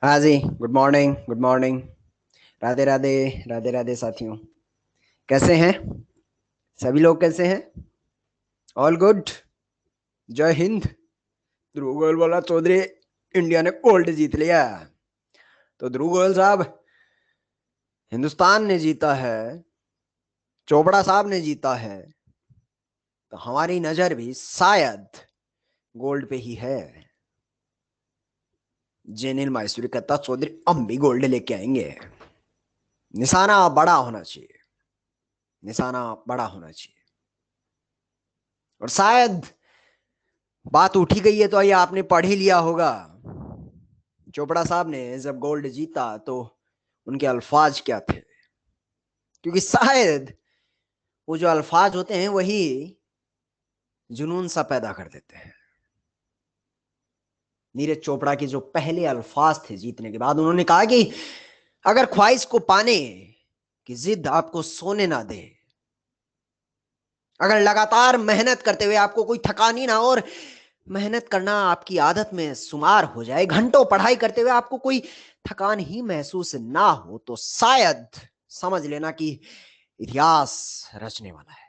हाँ जी, good morning, good morning. Radhe Radhe, Radhe Radhe साथियों। कैसे हैं सभी लोग? कैसे हैं? All good. जय हिंद। ध्रुव गोयल बोला चौधरी, इंडिया ने गोल्ड जीत लिया। तो ध्रुव गोयल साहब, हिंदुस्तान ने जीता है, चोपड़ा साहब ने जीता है, तो हमारी नजर भी शायद गोल्ड पे ही है। जेनिल माहेश्वरी कहता चौधरी हम भी गोल्ड लेके आएंगे। निशाना बड़ा होना चाहिए, निशाना बड़ा होना चाहिए। और शायद बात उठी गई है तो ये आपने पढ़ ही लिया होगा। चोपड़ा साहब ने जब गोल्ड जीता तो उनके अल्फाज क्या थे, क्योंकि शायद वो जो अल्फाज होते हैं वही जुनून सा पैदा कर देते हैं। नीरज चोपड़ा के जो पहले अल्फाज थे जीतने के बाद, उन्होंने कहा कि अगर ख्वाहिश को पाने की जिद आपको सोने ना दे, अगर लगातार मेहनत करते हुए आपको कोई थकानी ना हो और मेहनत करना आपकी आदत में शुमार हो जाए, घंटों पढ़ाई करते हुए आपको कोई थकान ही महसूस ना हो, तो शायद समझ लेना कि इतिहास रचने वाला है,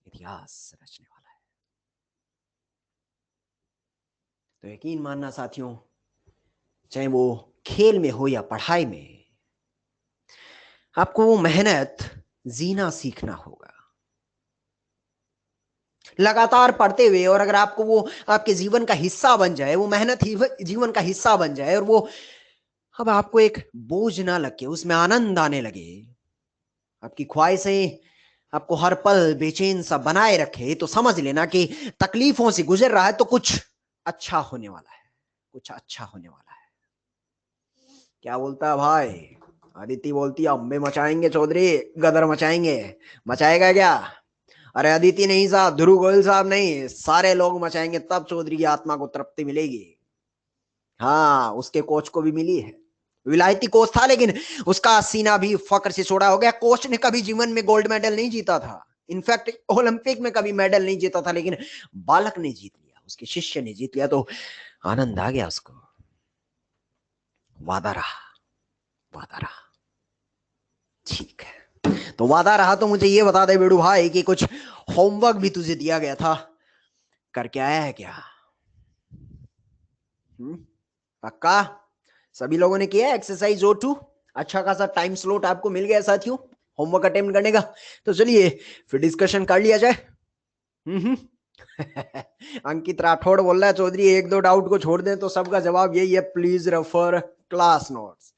इतिहास रचने वाला है। तो यकीन मानना साथियों, चाहे वो खेल में हो या पढ़ाई में, आपको वो मेहनत जीना सीखना होगा। लगातार पढ़ते हुए, और अगर आपको वो आपके जीवन का हिस्सा बन जाए, वो मेहनत ही जीवन का हिस्सा बन जाए, और वो अब आपको एक बोझ ना लगे, उसमें आनंद आने लगे, आपकी ख्वाहिशें आपको हर पल बेचैन सा बनाए रखे, तो समझ लेना कि तकलीफों से गुजर रहा है तो कुछ अच्छा होने वाला है, कुछ अच्छा होने वाला है। क्या बोलता है भाई? अदिति बोलती है अम्बे मचाएंगे चौधरी, गदर मचाएंगे। मचाएगा क्या? अरे अदिति नहीं साहब, ध्रुव गोयल साहब नहीं, सारे लोग मचाएंगे, तब चौधरी की आत्मा को तृप्ति मिलेगी। हाँ, उसके कोच को भी मिली है। विलायती कोच था, लेकिन उसका सीना भी फक्र से छोड़ा हो गया। कोच ने कभी जीवन में गोल्ड मेडल नहीं जीता था, इनफैक्ट ओलंपिक में कभी मेडल नहीं जीता था, लेकिन बालक ने जीत लिया, उसके शिष्य ने जीत लिया, तो आनंद आ गया उसको। वादा रहा, वादा रहा। ठीक है, तो वादा रहा तो मुझे ये बता दे बेड़ू भाई कि कुछ होमवर्क भी तुझे दिया गया था, करके आया है क्या? पक्का? सभी लोगों ने किया एक्सरसाइज O2? अच्छा खासा टाइम स्लॉट आपको मिल गया साथियों होमवर्क अटेम्प्ट करने का। तो चलिए फिर डिस्कशन कर लिया जाए। हम्म। अंकित राठौड़ बोल रहा है चौधरी एक दो डाउट को छोड़ दें तो सबका जवाब यही है, प्लीज रेफर क्लास नोट्स।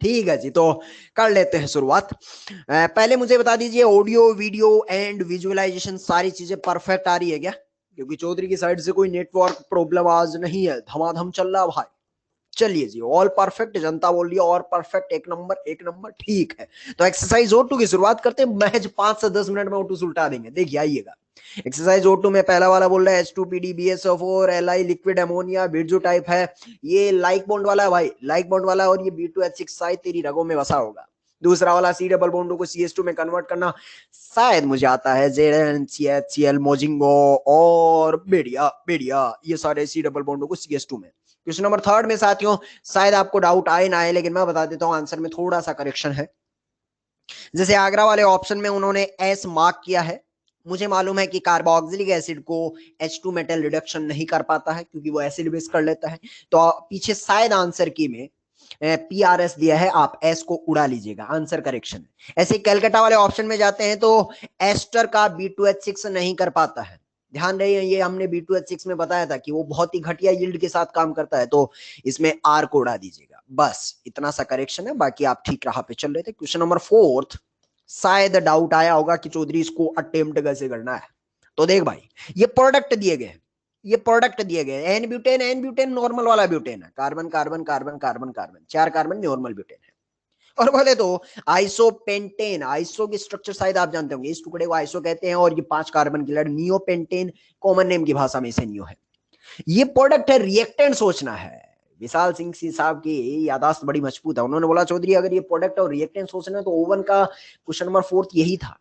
ठीक है जी, तो कर लेते हैं शुरुआत। पहले मुझे बता दीजिए, ऑडियो वीडियो एंड विजुअलाइजेशन सारी चीजें परफेक्ट आ रही है क्या? क्योंकि चौधरी की साइड से कोई नेटवर्क प्रॉब्लम आज नहीं है, धमाधम चल रहा भाई। चलिए जी, ऑल परफेक्ट, जनता बोल रही है और परफेक्ट, एक नंबर एक नंबर। ठीक है, तो एक्सरसाइज O2 की शुरुआत करते हैं। महज 5 से 10 मिनट में O2 सुलटा देंगे। देखिए आइएगा, एक्सरसाइज O2 में पहला वाला बोल रहा है H2PD BSO4 Li liquid ammonia Birju type है। ये लाइक बॉन्ड वाला है भाई, लाइक बॉन्ड वाला, और ये B2H6 शायद तेरी रगों में बसा होगा। दूसरा वाला C डबल बॉन्ड को CH2 में कन्वर्ट करना, शायद मुझे आता है ZnCHCl मोजिंगो और बेड़िया बेड़िया, ये सारे C डबल बॉन्ड को CH2 में। क्वेश्चन नंबर थर्ड में साथियों, शायद आपको डाउट आए ना आए, लेकिन मैं बता देता हूं, आंसर में थोड़ा सा करेक्शन है। जैसे आगरा वाले ऑप्शन में उन्होंने एस मार्क किया है, मुझे मालूम है कि कार्बोक्सिलिक एसिड को H2 मेटल रिडक्शन नहीं कर पाता है क्योंकि वो एसिड बेस कर लेता है। तो पीछे शायद आंसर की में PRS दिया है, आप एस को उड़ा लीजिएगा, आंसर करेक्शन। ऐसे कैलकाटा वाले ऑप्शन में जाते हैं तो एस्टर का B2H6 नहीं कर पाता है। ध्यान रहे, ये हमने B2H6 में बताया था कि वो बहुत ही घटिया यील्ड के साथ काम करता है, तो इसमें आर को उड़ा दीजिएगा। बस इतना सा करेक्शन है, बाकी आप ठीक राह पे चल रहे थे। क्वेश्चन नंबर फोर्थ, शायद डाउट आया होगा कि चौधरी इसको अटेम्प्ट कैसे करना है। तो देख भाई, ये प्रोडक्ट दिए गए, ये प्रोडक्ट दिए गए, n butane, n butane normal वाला ब्यूटेन है, carbon carbon carbon carbon carbon, 4 carbon normal butane है। और बोले तो आइसोपेंटेन, आइसो की स्ट्रक्चर शायद आप जानते होंगे, इस टुकड़े को आइसो कहते हैं, और ये 5 कार्बन की लड़ नियोपेंटेन, कॉमन नेम की भाषा में इसे नियो है। ये प्रोडक्ट है, रिएक्टेंट सोचना है। विशाल सिंह साहब की यादाश्त बड़ी मजबूत है, उन्होंने बोला चौधरी अगर ये प्रोडक्ट और रिएक्टेंट सोचना है तो ओवन का क्वेश्चन नंबर फोर्थ यही था।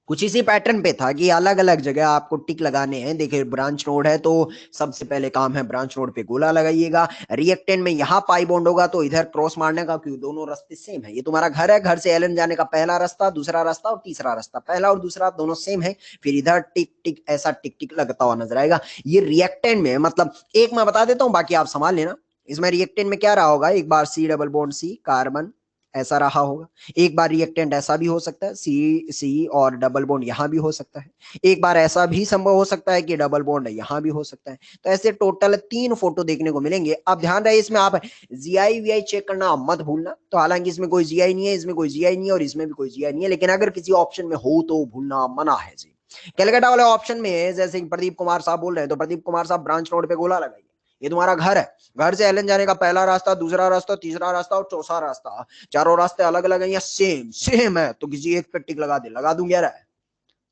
कुछ इसी पैटर्न पे था कि अलग अलग जगह आपको टिक लगाने हैं। देखिए ब्रांच नोड है तो सबसे पहले काम है ब्रांच नोड पे गोला लगाइएगा। रिएक्टेंट में यहाँ पाई बॉन्ड होगा तो इधर क्रॉस मारने का, क्यों दोनों रास्ते सेम है। ये तुम्हारा घर है, घर से एलन जाने का पहला रास्ता, दूसरा रास्ता और तीसरा रास्ता, पहला और दूसरा दोनों सेम है। फिर इधर टिक टिक ऐसा टिक टिक लगता हुआ नजर आएगा। ये रिएक्टेंट में मतलब एक मैं बता देता हूँ, बाकी आप संभाल लेना। इसमें रिएक्टेंट में क्या रहा होगा, एक बार C double bond C carbon ऐसा रहा होगा। एक बार रिएक्टेंट ऐसा भी हो सकता है, सी सी और डबल बॉन्ड यहां भी हो सकता है। एक बार ऐसा भी संभव हो सकता है कि डबल बॉन्ड यहां भी हो सकता है। तो ऐसे टोटल 3 फोटो देखने को मिलेंगे। अब ध्यान रहे इसमें आप जीआई वीआई चेक करना मत भूलना। तो हालांकि इसमें कोई जीआई नहीं है, इसमें कोई जीआई नहीं है और इसमें भी कोई जीआई नहीं है, लेकिन अगर किसी ऑप्शन में हो तो भूलना मना है जी। कैलकाटा वाले ऑप्शन में जैसे प्रदीप कुमार साहब बोल रहे हैं, तो प्रदीप कुमार साहब ब्रांच नोड पे गोला लगाइए। ये तुम्हारा घर है, घर से एलन जाने का पहला रास्ता, दूसरा रास्ता, तीसरा रास्ता और चौथा रास्ता, चारों रास्ते अलग अलग हैं या सेम सेम है, तो किसी एक पे टिक लगा दे। लगा दूंगा रे,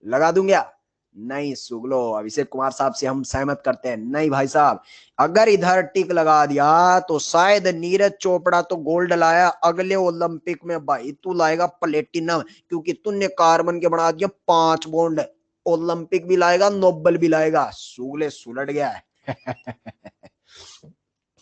लगा दूंगा नहीं सुगलो। अभिषेक कुमार साहब से हम सहमत करते हैं, नहीं भाई साहब। अगर इधर टिक लगा दिया तो शायद नीरज चोपड़ा तो गोल्ड लाया, अगले ओलंपिक में भाई तू लाएगा प्लेटिनम, क्योंकि तूने कार्बन के बना दिया 5 बॉन्ड। ओलंपिक भी लाएगा, नोबल भी लाएगा। सुगले सुलट गया है।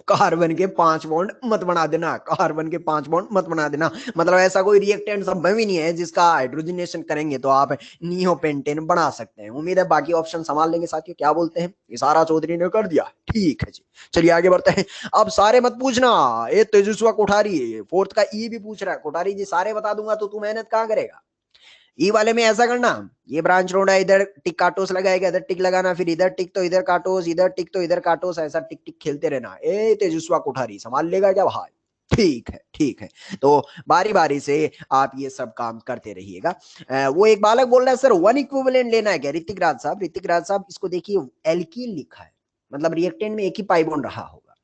कार्बन के 5 बॉन्ड मत बना देना, कार्बन के 5 बॉन्ड मत बना देना। मतलब ऐसा कोई रिएक्टेंट संभव ही नहीं है जिसका हाइड्रोजनेशन करेंगे तो आप नियोपेंटेन बना सकते हैं। उम्मीद है बाकी ऑप्शन संभाल लेंगे साथियों। क्या बोलते हैं, इशारा चौधरी ने कर दिया, ठीक है जी। चलिए आगे बढ़ते हैं। अब सारे मत पूछना, ये तेजस्वा कोठारी फोर्थ का ई भी पूछ रहा है। कोठारी जी सारे बता दूंगा तो तू मेहनत कहां करेगा। ई वाले में ऐसा करना, ये ब्रांच रोड है, इधर टिक काटोस लगाएगा, इधर टिक लगाना, फिर इधर टिक तो इधर काटोस, इधर टिक तो इधर काटोस, ऐसा टिक टिक खेलते रहना। ए तेजस्वा कोठारी संभाल लेगा क्या भाई। ठीक है ठीक है। तो बारी बारी से आप ये सब काम करते रहिएगा। वो एक बालक बोल रहा है सर वन इक्विवेलेंट लेना है क्या। ऋतिक राज साहब, ऋतिक राज साहब इसको देखिए, एल्कीन लिखा है, मतलब रिएक्टेंट में एक ही पाई बॉन्ड रहा होगा,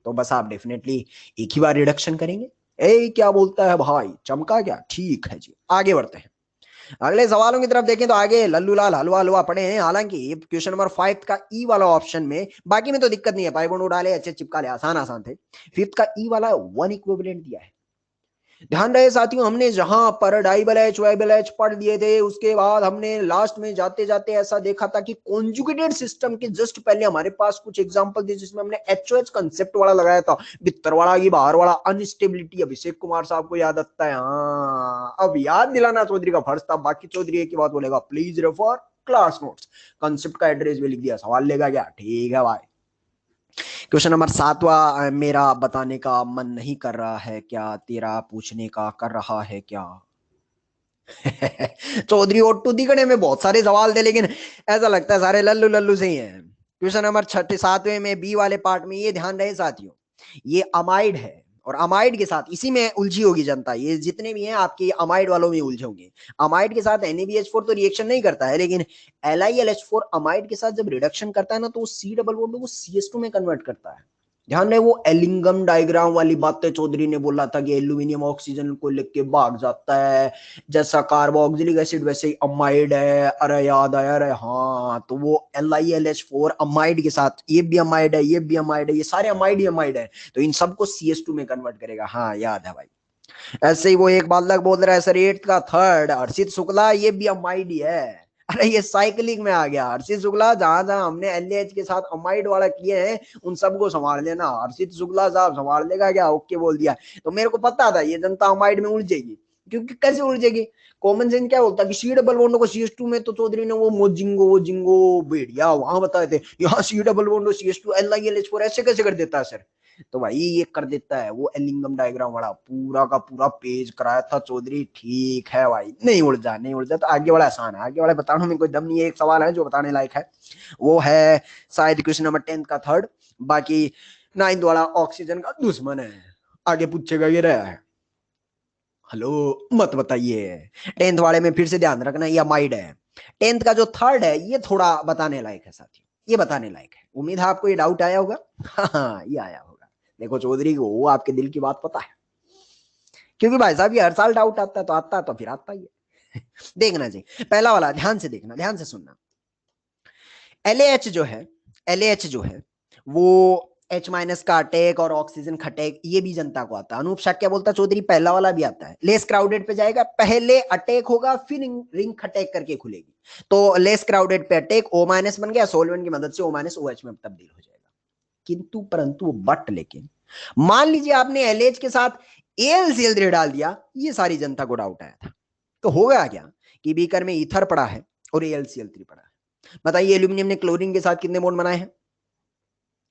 तो बस आप डेफिनेटली एक ही बार रिडक्शन करेंगे। ए क्या बोलता है भाई, चमका क्या। ठीक है जी, आगे बढ़ते हैं। अगले सवालों की तरफ देखें तो आगे लल्लू लाल हलवा हलवा पड़े हैं। हालांकि क्वेश्चन नंबर 5 का ई वाला ऑप्शन में, बाकी में तो दिक्कत नहीं है, पाइबोंड उड़ा ले, अच्छे चिपका ले, आसान आसान थे। 5th का ई वाला वन इक्विवेलेंट दिया है। ध्यान रहे साथियों, हमने जहां पर डाइबल एच वाइबल एच पढ़ लिए थे, उसके बाद हमने लास्ट में जाते जाते ऐसा देखा था कि कॉन्जुगेटेड सिस्टम के जस्ट पहले हमारे पास कुछ एग्जांपल थे जिसमें हमने एचओएच कंसेप्ट वाला लगाया था, भीतर वाला की बाहर वाला, अनस्टेबिलिटी। अभिषेक कुमार साहब को याद आता है, हाँ अब याद दिलाना चौधरी का फर्ज था। बाकी चौधरी एक ही बात बोलेगा, please refer class notes. Concept का एड्रेस भी लिख दिया, सवाल लेगा क्या, ठीक है भाई। क्वेश्चन नंबर 7वां, मेरा बताने का मन नहीं कर रहा है क्या, तेरा पूछने का कर रहा है क्या। चौधरी ओट्टू दिखने में बहुत सारे सवाल थे, लेकिन ऐसा लगता है सारे लल्लू लल्लू से ही हैं। क्वेश्चन नंबर 7वें में बी वाले पार्ट में, ये ध्यान रहे साथियों, ये अमाइड है और अमाइड के साथ इसी में उलझी होगी जनता। ये जितने भी हैं आपके अमाइड वालों में उलझे होंगे। अमाइड के साथ NaBH4 तो रिएक्शन नहीं करता है, लेकिन LiLH4 अमाइड के साथ जब रिडक्शन करता है ना, तो वो C डबल बॉन्ड को CH2 में कन्वर्ट करता है। ध्यान रहे, वो एलिंगम डायग्राम वाली बातें चौधरी ने बोला था कि एल्यूमिनियम ऑक्सीजन को लेके भाग जाता है, जैसा कार्बोक्सिलिक एसिड वैसे ही अमाइड है। अरे याद आया, अरे हाँ, तो वो LiLH4 अमाइड के साथ, ये भी अमाइड है, ये भी अमाइड है, ये सारे अमाइड ही अमाइड है, तो इन सबको CH2 में कन्वर्ट करेगा। हाँ याद है भाई। ऐसे ही वो एक बालक बोल रहा है सर 8th का 3rd हर्षित शुक्ला, ये भी अमाइड ही है। अरे ये साइकिलिंग में आ गया हर्षित शुक्ला, जहां जहां हमने LH के साथ अमाइड वाला किए हैं उन सबको संभाल लेना। हर्षित शुक्ला साहब संभाल लेगा क्या, ओके बोल दिया। तो मेरे को पता था ये जनता अमाइड में उलझेगी, क्योंकि कैसे उलझेगी, कॉमन सेंस क्या बोलता है कि सी डबल बॉन्ड को CH2 में, तो चौधरी ने वो मोजिंगो जिंगो भेड़िया वहां बताए थे, यहाँ सी डबल बॉन्ड CH2 LiLH4 ऐसे कैसे कर देता है सर। तो भाई ये कर देता है, वो एलिंगम डायग्राम वाला पूरा का पूरा पेज कराया था चौधरी। ठीक है भाई, नहीं उलझा नहीं उलझा। तो आगे वाला आसान है, आगे वाला बताने में कोई दम नहीं है। एक सवाल है जो बताने लायक है, वो है शायद क्वेश्चन नंबर 10th का 3rd। बाकी 9th वाला ऑक्सीजन का दुश्मन है, आगे पूछेगा ये रहा है। हेलो मत बताइए। 10th वाले में फिर से ध्यान रखना, ये अमाइड है। 10th का जो 3rd है ये थोड़ा बताने लायक है साथियों, ये बताने लायक है। उम्मीद है आपको ये डाउट आया होगा। हाँ ये आया होगा। देखो चौधरी को वो आपके दिल की बात पता है, क्योंकि भाई साहब ये हर साल डाउट आता है, तो आता है तो फिर आता ही है। देखना जी, पहला वाला ध्यान से देखना, ध्यान से सुनना। LAH जो है, LAH जो है वो H माइनस का अटैक और ऑक्सीजन खटेक, ये भी जनता को आता है। अनूप शाक्य बोलता चौधरी पहला वाला भी आता है। लेस क्राउडेड पे जाएगा, पहले अटैक होगा फिर रिंग खटेक करके खुलेगी, तो लेस क्राउडेड पे अटैक O माइनस बन गया, सोलवेंट की मदद से O माइनस OH में तब्दील हो जाएगा। किंतु परंतु बट लेकिन मान लीजिए आपने LH के साथ AlCl3 डाल दिया, ये सारी जनता को डाउट आया था। तो होगा क्या कि बीकर में ईथर पड़ा है और AlCl3 पड़ा है। बताइए एल्यूमिनियम ने क्लोरीन के साथ कितने बॉन्ड बनाए हैं?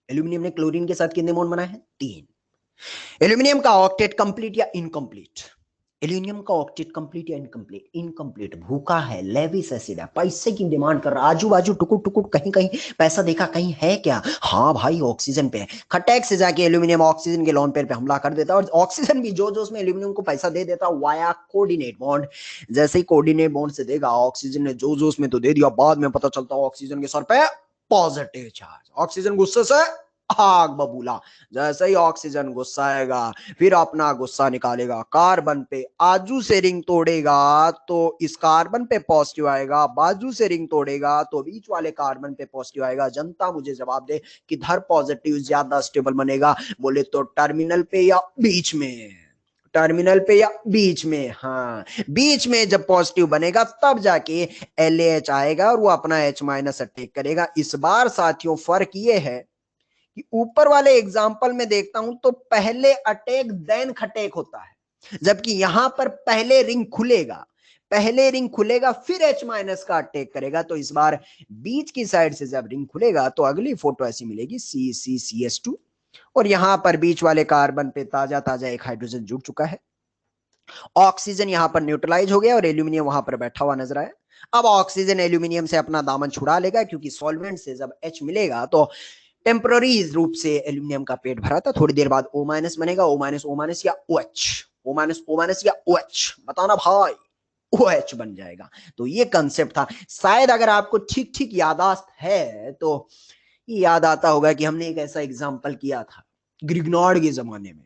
एल्यूमिनियम ने क्लोरीन के साथ कितने बॉन्ड बनाए हैं? 3। एल्यूमिनियम का ऑक्टेट कंप्लीट या इनकंप्लीट? एल्यूमिनियम का ऑक्टेट कंप्लीट या इनकंप्लीट? इनकंप्लीट। भूखा है, लेविस एसिड है, पैसे की डिमांड कर रहा, आजू बाजू टुकुर टुकुर कहीं कहीं पैसा देखा, कहीं है क्या? हाँ भाई ऑक्सीजन पे है। खटैक से जाके एल्यूमिनियम ऑक्सीजन के लोन पेयर पे हमला कर देता, और ऑक्सीजन भी जो जो उसमें एल्यूमिनियम को पैसा दे देता वाया कोऑर्डिनेट बॉन्ड। जैसे ही कोऑर्डिनेट बॉन्ड से देगा, ऑक्सीजन ने जो जो उसमें तो दे दिया, बाद में पता चलता ऑक्सीजन के सर पे पॉजिटिव चार्ज। ऑक्सीजन गुस्से से आग बबूला। जैसे ही ऑक्सीजन गुस्साएगा, फिर अपना गुस्सा निकालेगा, कार्बन पे आजू से रिंग तोड़ेगा तो इस कार्बन पे पॉजिटिव आएगा, बाजू से रिंग तोड़ेगा तो बीच वाले कार्बन पे पॉजिटिव आएगा। जनता मुझे जवाब दे कि किधर पॉजिटिव ज्यादा स्टेबल बनेगा? बोले तो टर्मिनल पे या बीच में? टर्मिनल पे या बीच में? हाँ, बीच में जब पॉजिटिव बनेगा तब जाके LH आएगा और वो अपना H माइनस अटैक करेगा। इस बार साथियों फर्क ये है कि ऊपर वाले एग्जाम्पल में देखता हूं तो पहले अटैक देन खटेक होता है, जबकि यहां पर पहले रिंग खुलेगा, पहले रिंग खुलेगा फिर H माइनस का अटैक करेगा। तो इस बार बीच की साइड से जब रिंग खुलेगा तो अगली फोटो ऐसी मिलेगी CCCH2, और यहां पर बीच वाले कार्बन पे ताजा ताजा एक हाइड्रोजन जुड़ चुका है। ऑक्सीजन यहां पर न्यूट्रलाइज हो गया और एल्यूमिनियम वहां पर बैठा हुआ नजर आया। अब ऑक्सीजन एल्यूमिनियम से अपना दामन छुड़ा लेगा, क्योंकि सॉल्वेंट से जब H मिलेगा तो टेम्पररी रूप से एल्यूमिनियम का पेट भरा था, थोड़ी देर बाद O माइनस बनेगा। O माइनस O माइनस या OH, O minus O minus या OH, बताना भाई। OH बन जाएगा। तो ये कंसेप्ट था। शायद अगर आपको ठीक ठीक यादाश्त है तो ये याद आता होगा कि हमने एक ऐसा एग्जाम्पल किया था ग्रिग्नॉर्ड के जमाने में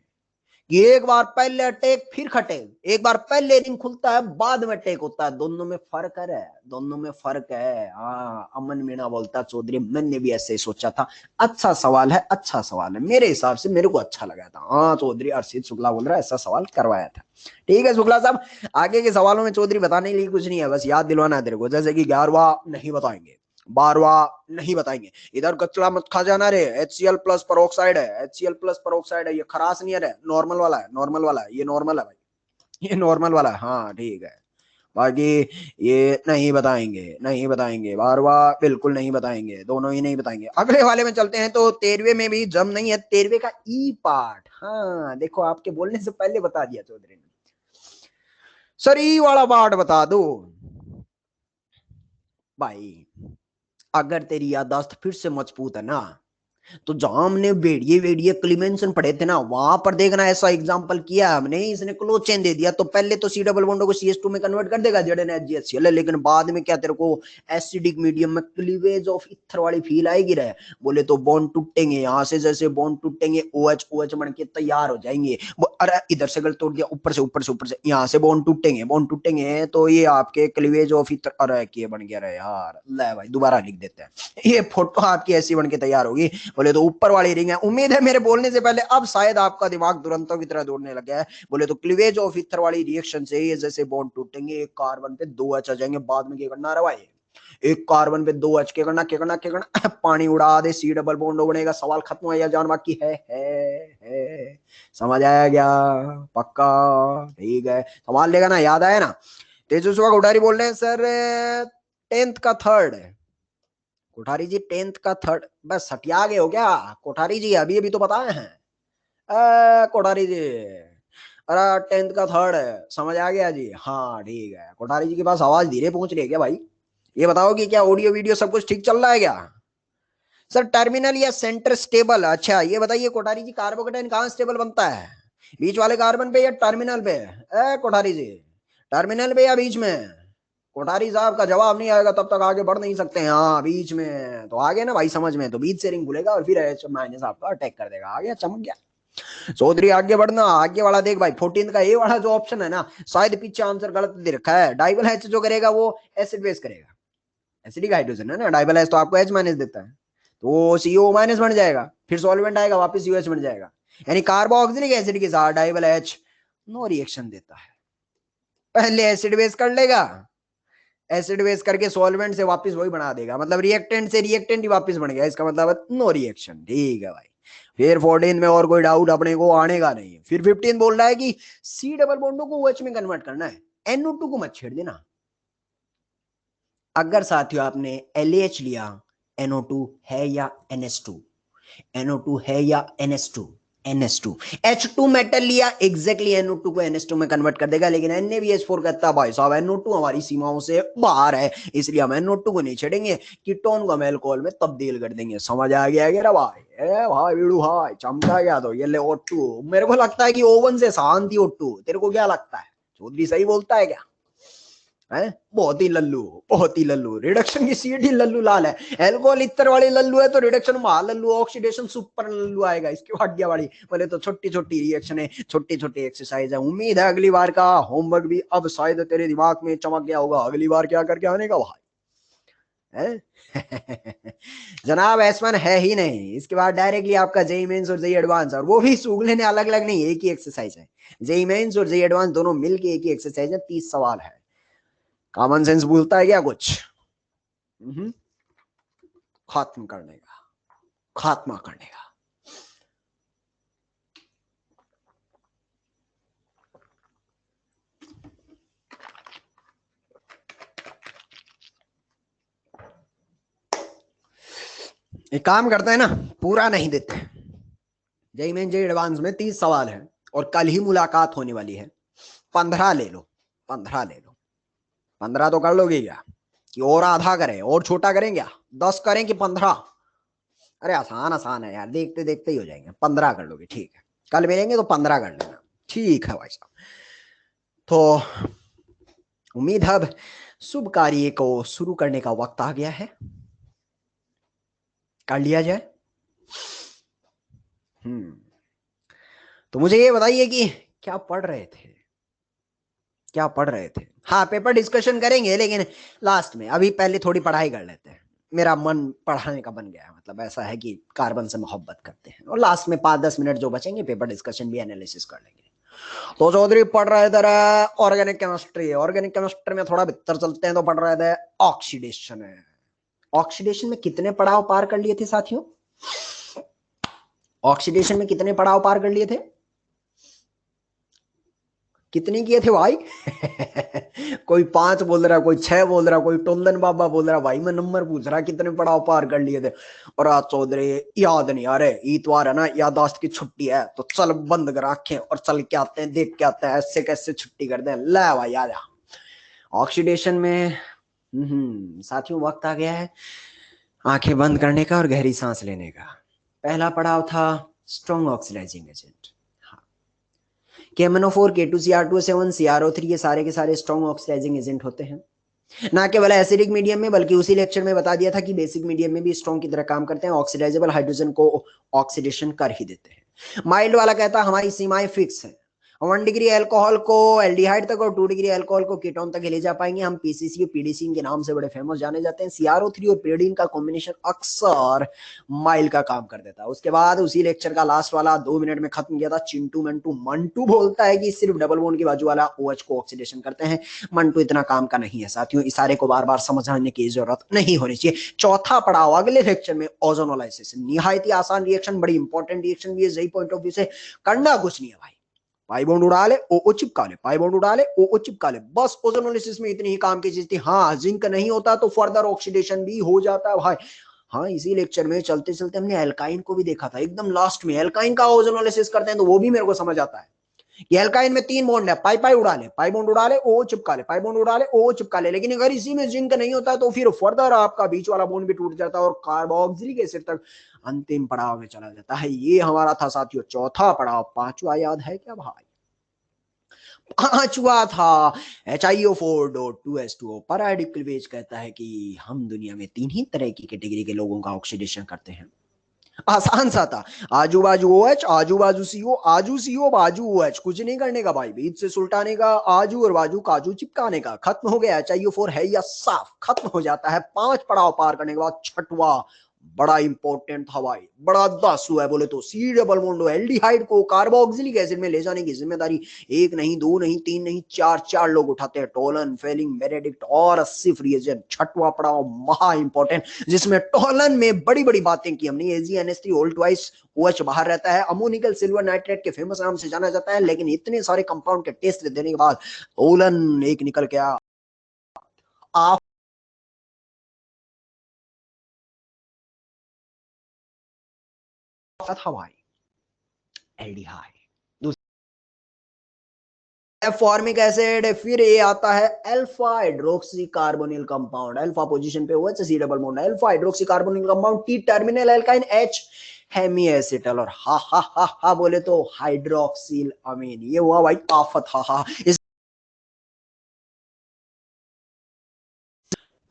कि एक बार पहले अटैक फिर खटेक, एक बार पहले रिंग खुलता है बाद में अटैक होता है। दोनों में फर्क है, दोनों में फर्क है। हाँ, अमन मीणा बोलता चौधरी मैंने भी ऐसे ही सोचा था। अच्छा सवाल है, अच्छा सवाल है, मेरे हिसाब से मेरे को अच्छा लगा था। हाँ चौधरी अर्षित शुक्ला बोल रहा है ऐसा सवाल करवाया था। ठीक है शुक्ला साहब, आगे के सवालों में चौधरी बताने के लिए कुछ नहीं है, बस याद दिलवाना है तेरे को। जैसे कि 11वां नहीं बताएंगे, 12वां नहीं बताएंगे, इधर कचरा मत खा जाना रे, HCl प्लस परोक्साइड है, HCl प्लस परोक्साइड है, ये खरास नहीं है, नॉर्मल वाला है, नॉर्मल वाला है, ये नॉर्मल है भाई, ये नॉर्मल वाला है। हाँ ठीक है, बाकी ये नहीं बताएंगे, नहीं बताएंगे, 12वां बिल्कुल नहीं बताएंगे, दोनों ही नहीं बताएंगे। अगले वाले में चलते हैं। तो 13वें में भी जम नहीं है, 13वें का ई पार्ट। हाँ देखो, आपके बोलने से पहले बता दिया चौधरी ने। सर ई वाला पार्ट बता दो भाई। अगर तेरी याददाश्त फिर से मजबूत है ना, तो जहां हमने वेड़िए वेड़िए क्लीमेंसन पढ़े थे ना, वहां पर देखना ऐसा एग्जांपल किया हमने। इसने क्लोज चेन दे दिया तो पहले तो C डबल बॉन्ड को CH2 में कन्वर्ट कर देगा, ZnHgHcl, लेकिन बाद में क्या तेरे को एसिडिक मीडियम में क्लीवेज ऑफ ईथर वाली फील आएगी रहे। बोले तो बॉन्ड टूटेंगे, यहाँ से जैसे बॉन्ड टूटेंगे OH OH बन के तैयार हो जाएंगे। अरे इधर से गलत तोड़ दिया, ऊपर से ऊपर से ऊपर से यहाँ से बॉन्ड टूटेंगे, बॉन्ड टूटेंगे तो ये आपके क्लीवेज ऑफ ईथर। अरे ये बन गया रहे यार, ले भाई दोबारा लिख देते हैं, ये फोटो आपकी ऐसी बन के तैयार होगी। बोले तो ऊपर वाली रिंग है। उम्मीद है मेरे बोलने से पहले अब शायद आपका दिमाग दुरंतों की तरह दौड़ने लग गया है। बोले तो क्लीवेज ऑफ ईथर वाली रिएक्शन से ये जैसे बॉन्ड टूटेंगे, एक कार्बन पे 2 H आ जाएंगे, बाद में क्या करना है भाई, एक कार्बन पे 2 H क्या करना, क्या करना, क्या करना, पानी उड़ा दे, C डबल बॉन्ड बनेगा, सवाल खत्म है या जान बाकी है। समझ आया क्या? पक्का? ठीक है, सवाल लेगा ना, याद आया ना? तेजस्वी कोठारी बोल रहे हैं सर 10th का थर्ड। कोठारी जी 10th का थर्ड, बस हटिया गए हो क्या कोठारी जी? अभी अभी तो बताए हैं कोठारी जी। अरे 10th का थर्ड है, समझ आ गया जी। हाँ ठीक है, कोठारी जी के पास आवाज धीरे पहुंच रही है क्या भाई? ये बताओ कि क्या ऑडियो वीडियो सब कुछ ठीक चल रहा है क्या? सर टर्मिनल या सेंटर स्टेबल, अच्छा ये बताइए कोठारी जी, कार्बोकेटाइन कहाँ स्टेबल बनता है, बीच वाले कार्बन पे या टर्मिनल पे? कोठारी जी टर्मिनल पे या बीच में? कोठारी साहब का जवाब नहीं आएगा तब तक आगे बढ़ नहीं सकते हैं। हाँ बीच में, तो आगे ना भाई समझ में, तो बीच से रिंग खुलेगा और फिर H माइनस आपका अटैक कर देगा। आगे चमक गया चौधरी, आगे बढ़ना। आगे वाला देख भाई, 14 का ए वाला जो ऑप्शन है ना, शायद पीछे आंसर गलत दे रखा है। डाइबल H जो करेगा वो एसिड बेस करेगा, एसिडिक हाइड्रोजन है ना, डाइबल H तो आपको H माइनस देता है, तो CO माइनस बन जाएगा। फिर सॉल्वेंट आएगा वापस यूएच बन जाएगा। यानी कार्बोक्सिलिक एसिड के साथ डाई वाला एच नो रिएक्शन देता है, पहले एसिड बेस कर लेगा, एसिड बेस करके सॉल्वेंट से वापस वही बना देगा, मतलब रिएक्टेंट से रिएक्टेंट ही वापस बन गया, इसका मतलब नो रिएक्शन। ठीक है भाई, फिर 14 में और कोई डाउट अपने को आने का नहीं है। फिर 15 बोल रहा है कि सी डबल बॉन्डों को OH में कन्वर्ट करना है, NO2 को मत छेड़ देना। अगर साथियों आपने LH लिया, NO2 है या NH2, NO2 है या NH2, NH2, H2 मेटल लिया, एग्जैक्टली NO2 को NH2 में कन्वर्ट कर देगा, लेकिन NaBH4 कहता है भाई साहब NO2 हमारी सीमाओं से बाहर है, इसलिए हम NO2 को नहीं छेड़ेंगे, कीटोन को हम अल्कोहल में तब्दील कर देंगे। समझ आ गया क्या भाई? ए भाई वीडू भाई चमका गया तो ये ले O2। मेरे को लगता है कि O1 से शांत ही O2, तेरे को क्या लगता है? चौधरी सही बोलता है क्या? है बहुत ही लल्लू, बहुत ही लल्लू। रिडक्शन की सीट ही लल्लू लाल है, एल्कोहल इतर वाली लल्लू है तो रिडक्शन महा लल्लू, ऑक्सीडेशन सुपर लल्लू आएगा इसकी वाडिया वाली। बोले तो छोटी छोटी रिएक्शन है, छोटी छोटी एक्सरसाइज है। उम्मीद है अगली बार का होमवर्क भी अब शायद तेरे दिमाग में चमक गया होगा, अगली बार क्या करके आने का भाई है? जनाब S1 है ही नहीं, इसके बाद डायरेक्टली आपका जेई मेंस और जेई एडवांस, और वो भी सूगले ने अलग अलग नहीं, एक ही एक्सरसाइज है। जेई मेंस और जेई एडवांस दोनों मिलके एक ही एक्सरसाइज है, 30 सवाल है। कॉमन सेंस बोलता है क्या कुछ? खत्म करने का, खात्मा करने का। एक काम करते हैं ना, पूरा नहीं देते। जेई मेन जेई एडवांस में 30 सवाल है और कल ही मुलाकात होने वाली है। 15 ले लो, 15 ले लो। 15 तो कर लोगे क्या कि और आधा करें और छोटा करें क्या? 10 करें कि 15? अरे आसान आसान है यार, देखते देखते ही हो जाएंगे। 15 कर लोगे, ठीक है। कल मिलेंगे तो 15 कर लेना, ठीक है भाई साहब। तो उम्मीद है अब शुभ कार्य को शुरू करने का वक्त आ गया है, कर लिया जाए। तो मुझे ये बताइए कि क्या पढ़ रहे थे, क्या पढ़ रहे थे? हाँ पेपर डिस्कशन करेंगे लेकिन लास्ट में, अभी पहले थोड़ी पढ़ाई कर लेते हैं। मेरा मन पढ़ाने का बन गया है, मतलब ऐसा है कि कार्बन से मोहब्बत करते हैं, और लास्ट में 5-10 मिनट जो बचेंगे पेपर डिस्कशन भी एनालिसिस कर लेंगे। तो चौधरी पढ़ रहे थे ऑर्गेनिक केमिस्ट्री, ऑर्गेनिक केमिस्ट्री में थोड़ा भीतर चलते हैं तो पढ़ रहे थे ऑक्सीडेशन है। ऑक्सीडेशन में कितने पड़ाव पार कर लिए थे साथियों? ऑक्सीडेशन में कितने पड़ाव पार कर लिए थे? कितने किए थे भाई? कोई 5 बोल रहा, कोई 6 बोल रहा, कोई टोंदन बाबा बोल रहा। भाई मैं नंबर पूछ रहा कितने पड़ाव पार कर लिए थे। और आज चौधरी याद नहीं आ रहे, इतवार है ना, यादाश्त की छुट्टी है, तो चल बंद कर आंखें और चल के आते हैं, देख के आते हैं ऐसे कैसे छुट्टी कर दे। ले भाई आ जा। ऑक्सीडेशन में साथियों वक्त आ गया है आंखें बंद करने का और गहरी सांस लेने का। पहला पड़ाव था strong oxidising agent. KMnO4, K2Cr2O7, CrO3, ये सारे के सारे स्ट्रॉन्ग ऑक्सीडाइजिंग एजेंट होते हैं। ना केवल एसिडिक मीडियम में, बल्कि उसी लेक्चर में बता दिया था कि बेसिक मीडियम में भी स्ट्रॉन्ग की तरह काम करते हैं, ऑक्सीडाइजेबल हाइड्रोजन को ऑक्सीडेशन कर ही देते हैं। माइल्ड वाला कहता है हमारी सीमाएं फिक्स है, 1 डिग्री अल्कोहल को एल्डिहाइड तक और 2 डिग्री अल्कोहल को कीटोन तक ले जा पाएंगे हम। पीसीसी और पीडीसी के नाम से बड़े फेमस जाने जाते हैं। CrO3 और pyridine का कॉम्बिनेशन अक्सर माइल्ड का काम कर देता है। उसके बाद उसी लेक्चर का लास्ट वाला 2 मिनट में खत्म किया था चिंटू मंटू। मंटू बोलता है कि सिर्फ डबल बॉन्ड की बाजू वाला OH को ऑक्सीडेशन करते हैं। मंटू इतना काम का नहीं है साथियों, इशारे को बार बार समझाने की जरूरत नहीं होनी चाहिए। चौथा पड़ाव अगले लेक्चर में ओजोनोलाइसिस, निहायत ही आसान रिएक्शन, बड़ी इंपॉर्टेंट रिएक्शन भी है। सही पॉइंट ऑफ व्यू से करना कुछ नहीं है भाई, पाई बॉन्ड उड़ा ले ओ चिपका ले, पाई बॉन्ड उड़ा ले ओ चिपका ले, बस ओजोनोलिसिस में इतनी ही काम की चीज थी। हाँ जिंक नहीं होता तो फर्दर ऑक्सीडेशन भी हो जाता है भाई। हाँ इसी लेक्चर में चलते चलते हमने एल्काइन को भी देखा था, एकदम लास्ट में एल्काइन का ओजोनोलिसिस करते हैं तो वो भी मेरे को समझ आता है। ये एल्काइन में 3 बॉन्ड है, पाई पाई उड़ा ले, पाई बॉन्ड उड़ा ले ओ चिपका ले, पाई बॉन्ड उड़ा ले ओ चिपका ले। लेकिन अगर इसी में जिंक नहीं होता तो फिर फर्दर आपका बीच वाला बॉन्ड भी टूट जाता है और कार्बोक्सिलिक एसिड तक अंतिम पड़ाव में चला जाता है। ये हमारा था साथियों चौथा पड़ाव। पांचवा याद है क्या भाई? पांचवा था HiO4.2S2O। परायोडिक क्लीवेज कहता है कि हम दुनिया में 3 ही तरह की कैटेगरी के लोगों का ऑक्सीडेशन करते हैं। आसान सा था, आजू बाजू OH, आजू बाजू CO, आजू CO बाजू OH, कुछ नहीं करने का भाई, बीच से सुलटाने का, आजू और बाजू काजू चिपकाने का, खत्म हो गया। HiO4 है या साफ, खत्म हो जाता है। 5 पड़ाव पार करने के बाद छठवा बड़ा इंपॉर्टेंट था भाई, बड़ा दासू है बोले तो। सी डबल बॉन्ड एल्डिहाइड को कार्बोक्सिलिक एसिड में ले जाने की जिम्मेदारी एक नहीं, दो नहीं, तीन नहीं, चार चार लोग उठाते हैं। टोलन, फेलिंग, बेनेडिक्ट और सिफ रिएजेंट। छठवां पड़ाव महा इंपॉर्टेंट, जिसमें टोलन में बड़ी बड़ी बातें की हमने। AgNH3 होल ट्वाइस OH बाहर रहता है, अमोनिकल सिल्वर नाइट्रेट के फेमस नाम से जाना जाता है। लेकिन इतने सारे कंपाउंड के टेस्ट देने के बाद टोलन एक निकल के आ था भाई, एल्डिहाइड। फॉर्मिक एसिड, फिर ये आता है alpha hydroxy carbonyl compound. Alpha position पे हुआ C double bond, alpha hydroxy carbonyl compound, T terminal alkyne, H hemiacetal, और हा हा हा हा बोले तो हाइड्रोक्सिल अमीन। ये हुआ भाई आफत, हा हा। इस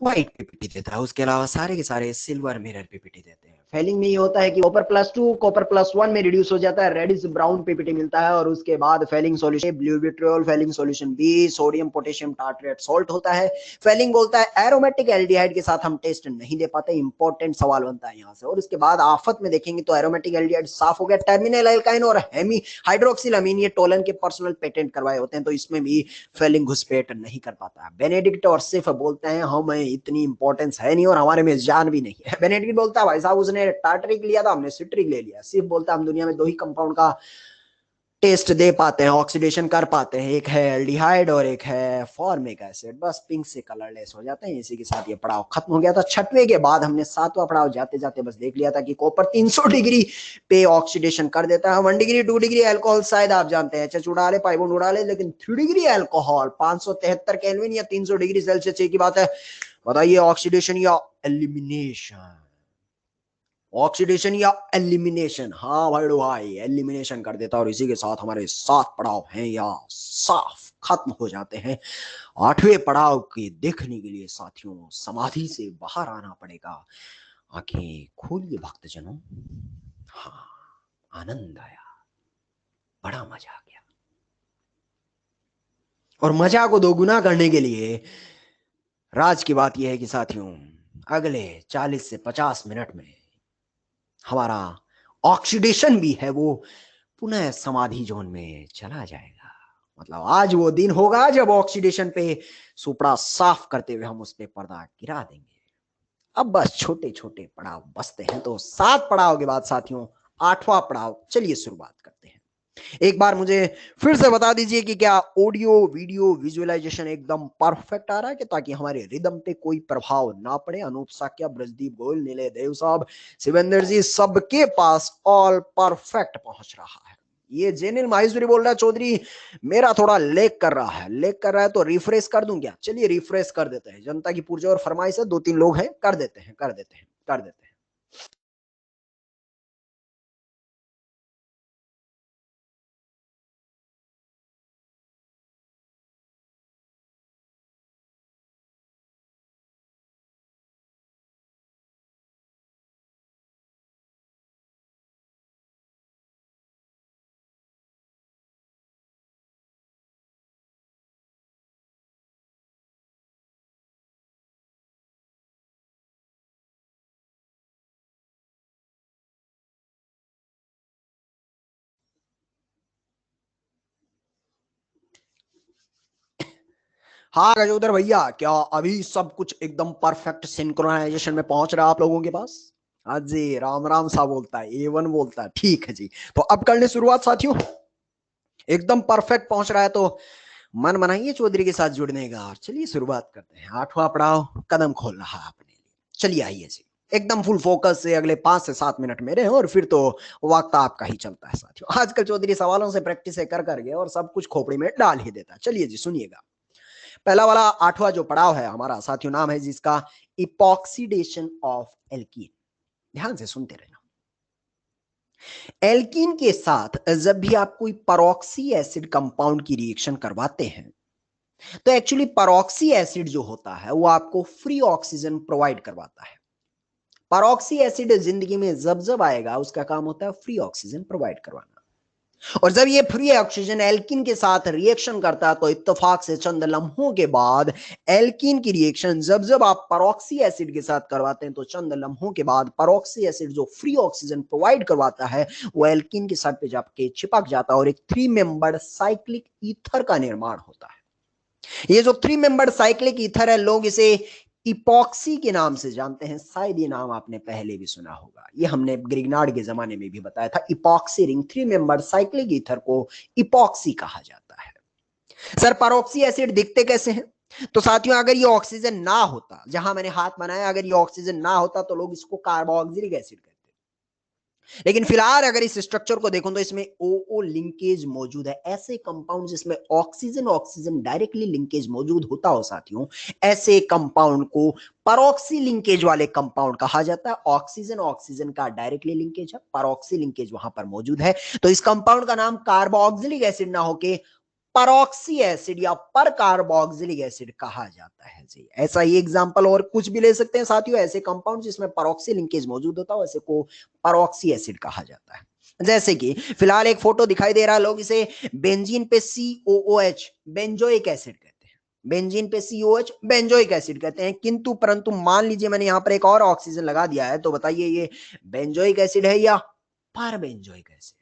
व्हाइट पीपीटी देता है, उसके अलावा सारे के सारे सिल्वर मिरर पीपीटी देते हैं। फेलिंग में ये होता है कि कॉपर+2 कॉपर+1 में रिड्यूस हो जाता है, रेडिश ब्राउन पीपीटी मिलता है। और उसके बाद Fehling solution blue vitriol, Fehling solution B sodium potassium tartrate salt होता है। फेलिंग बोलता है एरोमेटिक एल्डिहाइड के साथ हम टेस्ट नहीं दे पाते, इंपॉर्टेंट सवाल बनता है यहाँ से। और उसके बाद आफत में देखेंगे तो एरोमेटिक एल्डिहाइड साफ हो गया। टर्मिनल एल्काइन और हेमी हाइड्रोक्सिल अमीन ये टोलन के पर्सनल पेटेंट करवाए होते हैं, तो इसमें भी फेलिंग घुसपैठ नहीं कर पाता। बेनेडिक्ट और सिफ बोलते हैं हमें इतनी इंपॉर्टेंस है नहीं और हमारे में जान भी नहीं है। बेनेडिक्ट बोलता है भाई साहब उसने टार्टरिक लिया था, हमने सिट्रिक ले लिया। सिफ बोलता है हम दुनिया में दो ही कंपाउंड का टेस्ट दे पाते हैं, ऑक्सीडेशन कर पाते हैं, एक है एल्डिहाइड और एक है फॉर्मिक एसिड। बस पिंक से कलरलेस हो जाते हैं। इसी के साथ ये पड़ाव खत्म हो गया था। छठवें के बाद हमने सातवां पड़ाव जाते जाते बस देख लिया था कि कॉपर 300 डिग्री पे ऑक्सीडेशन कर देता है। 1 डिग्री 2 डिग्री अल्कोहल शायद आप जानते हैं, एच उड़ा ले, पाई बॉन्ड उड़ा ले, लेकिन 3 डिग्री अल्कोहल 573 केल्विन या 300 डिग्री सेल्सियस की बात है। बताइए ऑक्सीडेशन या एलिमिनेशन? ऑक्सीडेशन या एलिमिनेशन? हाँ भाई भाई, एलिमिनेशन कर देता। और इसी के साथ हमारे 7 पड़ाव हैं या साफ खत्म हो जाते हैं। 8वें पड़ाव के देखने के लिए साथियों समाधि से बाहर आना पड़ेगा। आंखें खोलिए भक्तजनों। हाँ, आनंद आया, बड़ा मजा आ गया। और मजा को दोगुना करने के लिए राज की बात यह है कि साथियों अगले 40 से 50 मिनट में हमारा ऑक्सीडेशन भी है वो पुनः समाधि जोन में चला जाएगा। मतलब आज वो दिन होगा जब ऑक्सीडेशन पे सुपड़ा साफ करते हुए हम उस पे पर्दा गिरा देंगे। अब बस छोटे छोटे पड़ाव बसते हैं। तो 7 पड़ाव के बाद साथियों 8वां पड़ाव, चलिए शुरुआत करते हैं। एक बार मुझे फिर से बता दीजिए कि क्या ऑडियो वीडियो विजुअलाइजेशन एकदम परफेक्ट आ रहा है, कि ताकि हमारे रिदम पे कोई प्रभाव ना पड़े। अनूप साक्या, ब्रजदीप गोयल, नीले देव साहब, शिवेंद्र जी, सबके पास ऑल परफेक्ट पहुंच रहा है। ये जेनिल माहेश्वरी बोल रहा है चौधरी मेरा थोड़ा लेक कर रहा है, लेक कर रहा है तो रिफ्रेश कर दूं क्या? चलिए रिफ्रेश कर देते हैं। जनता की पुरजोर और फरमाइश है, 2-3 लोग हैं, कर देते हैं, कर देते हैं, कर देते हैं। हाँ गजोदर भैया, क्या अभी सब कुछ एकदम परफेक्ट सिंक्रोनाइजेशन में पहुंच रहा है आप लोगों के पास? हाँ जी, राम राम सा बोलता है, A1 बोलता है। ठीक है जी, तो अब करने शुरुआत साथियों। एकदम परफेक्ट पहुंच रहा है तो मन बनाइए चौधरी के साथ जुड़ने का। और चलिए शुरुआत करते हैं। 8वां पड़ाव कदम खोल रहा है अपने लिए। चलिए आइए जी, एकदम फुल फोकस से अगले 5 से 7 मिनट मेरे हैं और फिर तो वक्त आपका ही चलता है साथियों। आजकल चौधरी सवालों से प्रैक्टिस कर करके और सब कुछ खोपड़ी में डाल ही देता है। चलिए जी सुनिएगा। पहला वाला 8वां जो पड़ाव है हमारा साथियों, नाम है जिसका इपॉक्सीडेशन ऑफ एल्कीन। ध्यान से सुनते रहना। एल्कीन के साथ जब भी आप कोई परऑक्सी एसिड कंपाउंड की रिएक्शन करवाते हैं तो एक्चुअली परऑक्सी एसिड जो होता है वो आपको फ्री ऑक्सीजन प्रोवाइड करवाता है। परऑक्सी एसिड जिंदगी में जब जब आएगा उसका काम होता है फ्री ऑक्सीजन प्रोवाइड करवाना। और जब ये फ्री ऑक्सीजन एल्कीन के साथ रिएक्शन करता है तो इत्तेफाक से चंद लम्हों के बाद एल्कीन की रिएक्शन जब जब आप परऑक्सी एसिड के साथ करवाते हैं तो चंद लम्हों के बाद परऑक्सी एसिड जो फ्री ऑक्सीजन प्रोवाइड करवाता है वो एल्कीन के साथ पे जाके चिपक जाता है और एक 3 मेंबर्ड साइक्लिक ईथर का निर्माण होता है। ये जो 3 मेंबर्ड साइक्लिक ईथर है, लोग इसे इपॉक्सी के नाम से जानते हैं। शायद ये नाम आपने पहले भी सुना होगा, ये हमने ग्रिग्नार्ड के जमाने में भी बताया था। Epoxy ring 3 membered cyclic ether को इपॉक्सी कहा जाता है। सर परऑक्सी एसिड दिखते कैसे हैं? तो साथियों अगर ये ऑक्सीजन ना होता, जहां मैंने हाथ बनाया, अगर ये ऑक्सीजन ना होता तो लोग इसको कार्बोक्सिलिक एसिड कहते हैं। लेकिन फिलहाल अगर इस स्ट्रक्चर को देखो तो इसमें ओ लिंकेज मौजूद है। ऐसे कंपाउंड जिसमें ऑक्सीजन ऑक्सीजन डायरेक्टली लिंकेज मौजूद होता हो साथियों, ऐसे कंपाउंड को परऑक्सी लिंकेज वाले कंपाउंड कहा जाता है। ऑक्सीजन ऑक्सीजन का डायरेक्टली लिंकेज है, परऑक्सी लिंकेज वहां पर मौजूद है, तो इस कंपाउंड का नाम कार्बोक्सिलिक एसिड ना होके परऑक्सी एसिड या पर कार्बोक्सिलिक एसिड कहा जाता है जी। ऐसा ही एग्जांपल और कुछ भी ले सकते हैं साथियों। ऐसे कंपाउंड जिसमें परऑक्सी लिंकेज मौजूद होता है वैसे को परऑक्सी एसिड कहा जाता है। जैसे कि फिलहाल एक फोटो दिखाई दे रहा है, लोग इसे बेंजीन पे COOH बेंजोइक एसिड कहते हैं। बेंजीन पे COH बेंजोइक एसिड कहते हैं, किंतु परंतु मान लीजिए मैंने यहां पर एक और ऑक्सीजन लगा दिया है, तो बताइए ये बेंजोइक एसिड है या पर बेंजोइक एसिड?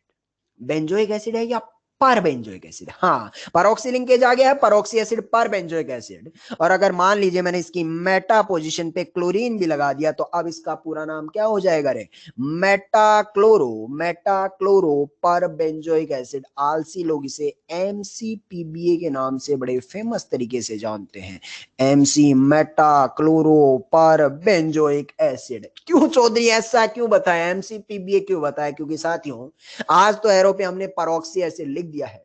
बेंजोइक एसिड है या पर बेंजोइक एसिड? हाँ, परऑक्सी लिंकेज आ गया है, परऑक्सी एसिड पर बेंजोइक एसिड। और अगर मान लीजिए मैंने इसकी मेटा पोजीशन पे क्लोरीन भी लगा दिया तो अब इसका पूरा नाम क्या हो जाएगा रे? मेटा क्लोरो पर बेंजोइक एसिड। आलसी लोग इसे MCPBA के नाम से बड़े फेमस तरीके से जानते हैं। MC मेटा क्लोरो पर बेंजोइक एसिड। क्यों चौधरी ऐसा क्यों बताया, MCPBA क्यों बताया? क्योंकि साथियों आज तो एरो पे हमने परऑक्सी एसिड लिख दिया है,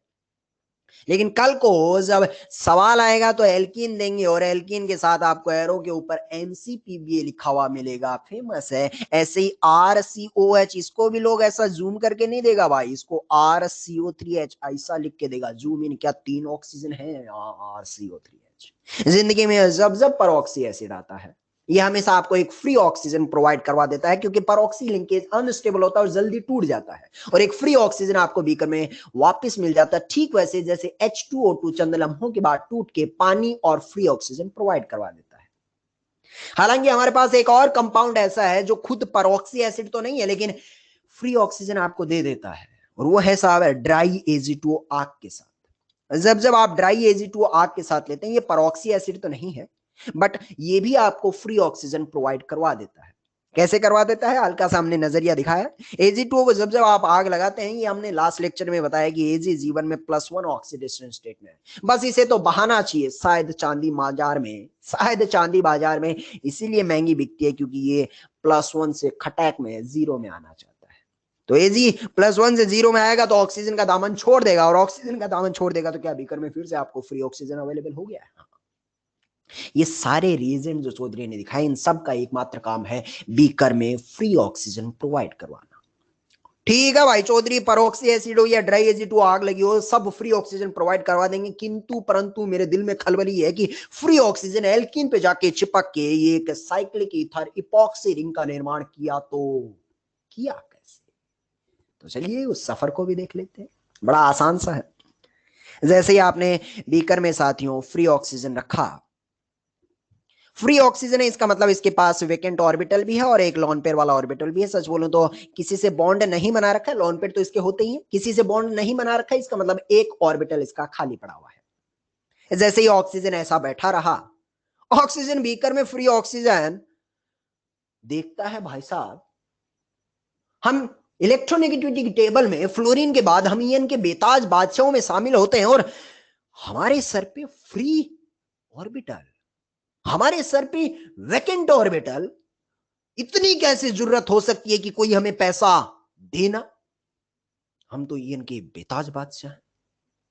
लेकिन कल को जब सवाल आएगा तो एल्कीन देंगे और एल्कीन के साथ आपको एरो के ऊपर MCPBA लिखा हुआ मिलेगा, फेमस है। ऐसे ही RCOH, इसको भी लोग ऐसा जूम करके नहीं देगा भाई, इसको RCO3H ऐसा लिख के देगा जूम इन। क्या 3 ऑक्सीजन है? RCO3H। जिंदगी में जब जब परऑक्सी एसिड आता है ये हमेशा आपको एक फ्री ऑक्सीजन प्रोवाइड करवा देता है, क्योंकि परऑक्सी लिंकेज अनस्टेबल होता है और जल्दी टूट जाता है, और एक फ्री ऑक्सीजन आपको बीकर में वापस मिल जाता है। ठीक वैसे जैसे H2O2 चंद लम्हों के बाद टूट के पानी और फ्री ऑक्सीजन प्रोवाइड करवा देता है। हालांकि हमारे पास एक और कंपाउंड ऐसा है जो खुद परऑक्सी एसिड तो नहीं है लेकिन फ्री ऑक्सीजन आपको दे देता है, और वो है साहब ड्राई AG2O आग के साथ। जब जब आप ड्राई AG2O आग के साथ लेते हैं, ये परऑक्सी एसिड तो नहीं है बट ये भी आपको फ्री ऑक्सीजन प्रोवाइड करवा देता है। कैसे करवा देता है? हल्का सा हमने नजरिया दिखाया। AG2O को जब जब आप आग लगाते हैं, ये हमने लास्ट लेक्चर में बताया कि Ag जीवन में +1 ऑक्सीडेशन स्टेट में है। बस इसे तो बहाना चाहिए, शायद चांदी बाजार में इसीलिए महंगी बिकती है क्योंकि ये +1 से खटैक में 0 में आना चाहता है। तो Ag +1 से 0 में आएगा तो ऑक्सीजन का दामन छोड़ देगा, और ऑक्सीजन का दामन छोड़ देगा तो क्या बीकर में फिर से आपको फ्री ऑक्सीजन अवेलेबल हो गया है? ये सारे रीजन जो चौधरी ने दिखाए, इन सब का एकमात्र काम है बीकर में फ्री ऑक्सीजन प्रोवाइड करवाना। ठीक है भाई चौधरी, परऑक्सी एसिड हो या ड्राई एसिड हो, आग लगी हो, सब फ्री ऑक्सीजन प्रोवाइड करवा देंगे, किंतु परंतु मेरे दिल में खलबली है कि फ्री ऑक्सीजन एल्कीन पे जाके चिपक के ये एक साइक्लिक ईथर इपॉक्सी रिंग का निर्माण किया, तो किया कैसे? तो चलिए उस सफर को भी देख लेते हैं, बड़ा आसान सा है। जैसे ही आपने बीकर में साथियों फ्री ऑक्सीजन रखा, फ्री ऑक्सीजन है इसका मतलब इसके पास वेकेंट ऑर्बिटल भी है और एक लॉन पेयर वाला ऑर्बिटल भी है। सच बोलूं तो किसी से बॉन्ड नहीं बना रखा है, लॉन पेयर तो इसके होते ही है, किसी से बॉन्ड नहीं बना रखा है, इसका मतलब एक ऑर्बिटल इसका खाली पड़ा हुआ है। जैसे ही ऑक्सीजन ऐसा बैठा रहा, ऑक्सीजन बीकर में फ्री ऑक्सीजन देखता है भाई साहब, हम इलेक्ट्रोनेगेटिविटी की टेबल में फ्लोरीन के बाद हम ईएन के बेताज बादशाहों में शामिल होते हैं, और हमारे सर पे फ्री ऑर्बिटल, हमारे सर पे वैकेंट ऑर्बिटल। इतनी कैसे जरूरत हो सकती है कि कोई हमें पैसा देना? हम तो ईएन के बेताज बादशाह हैं।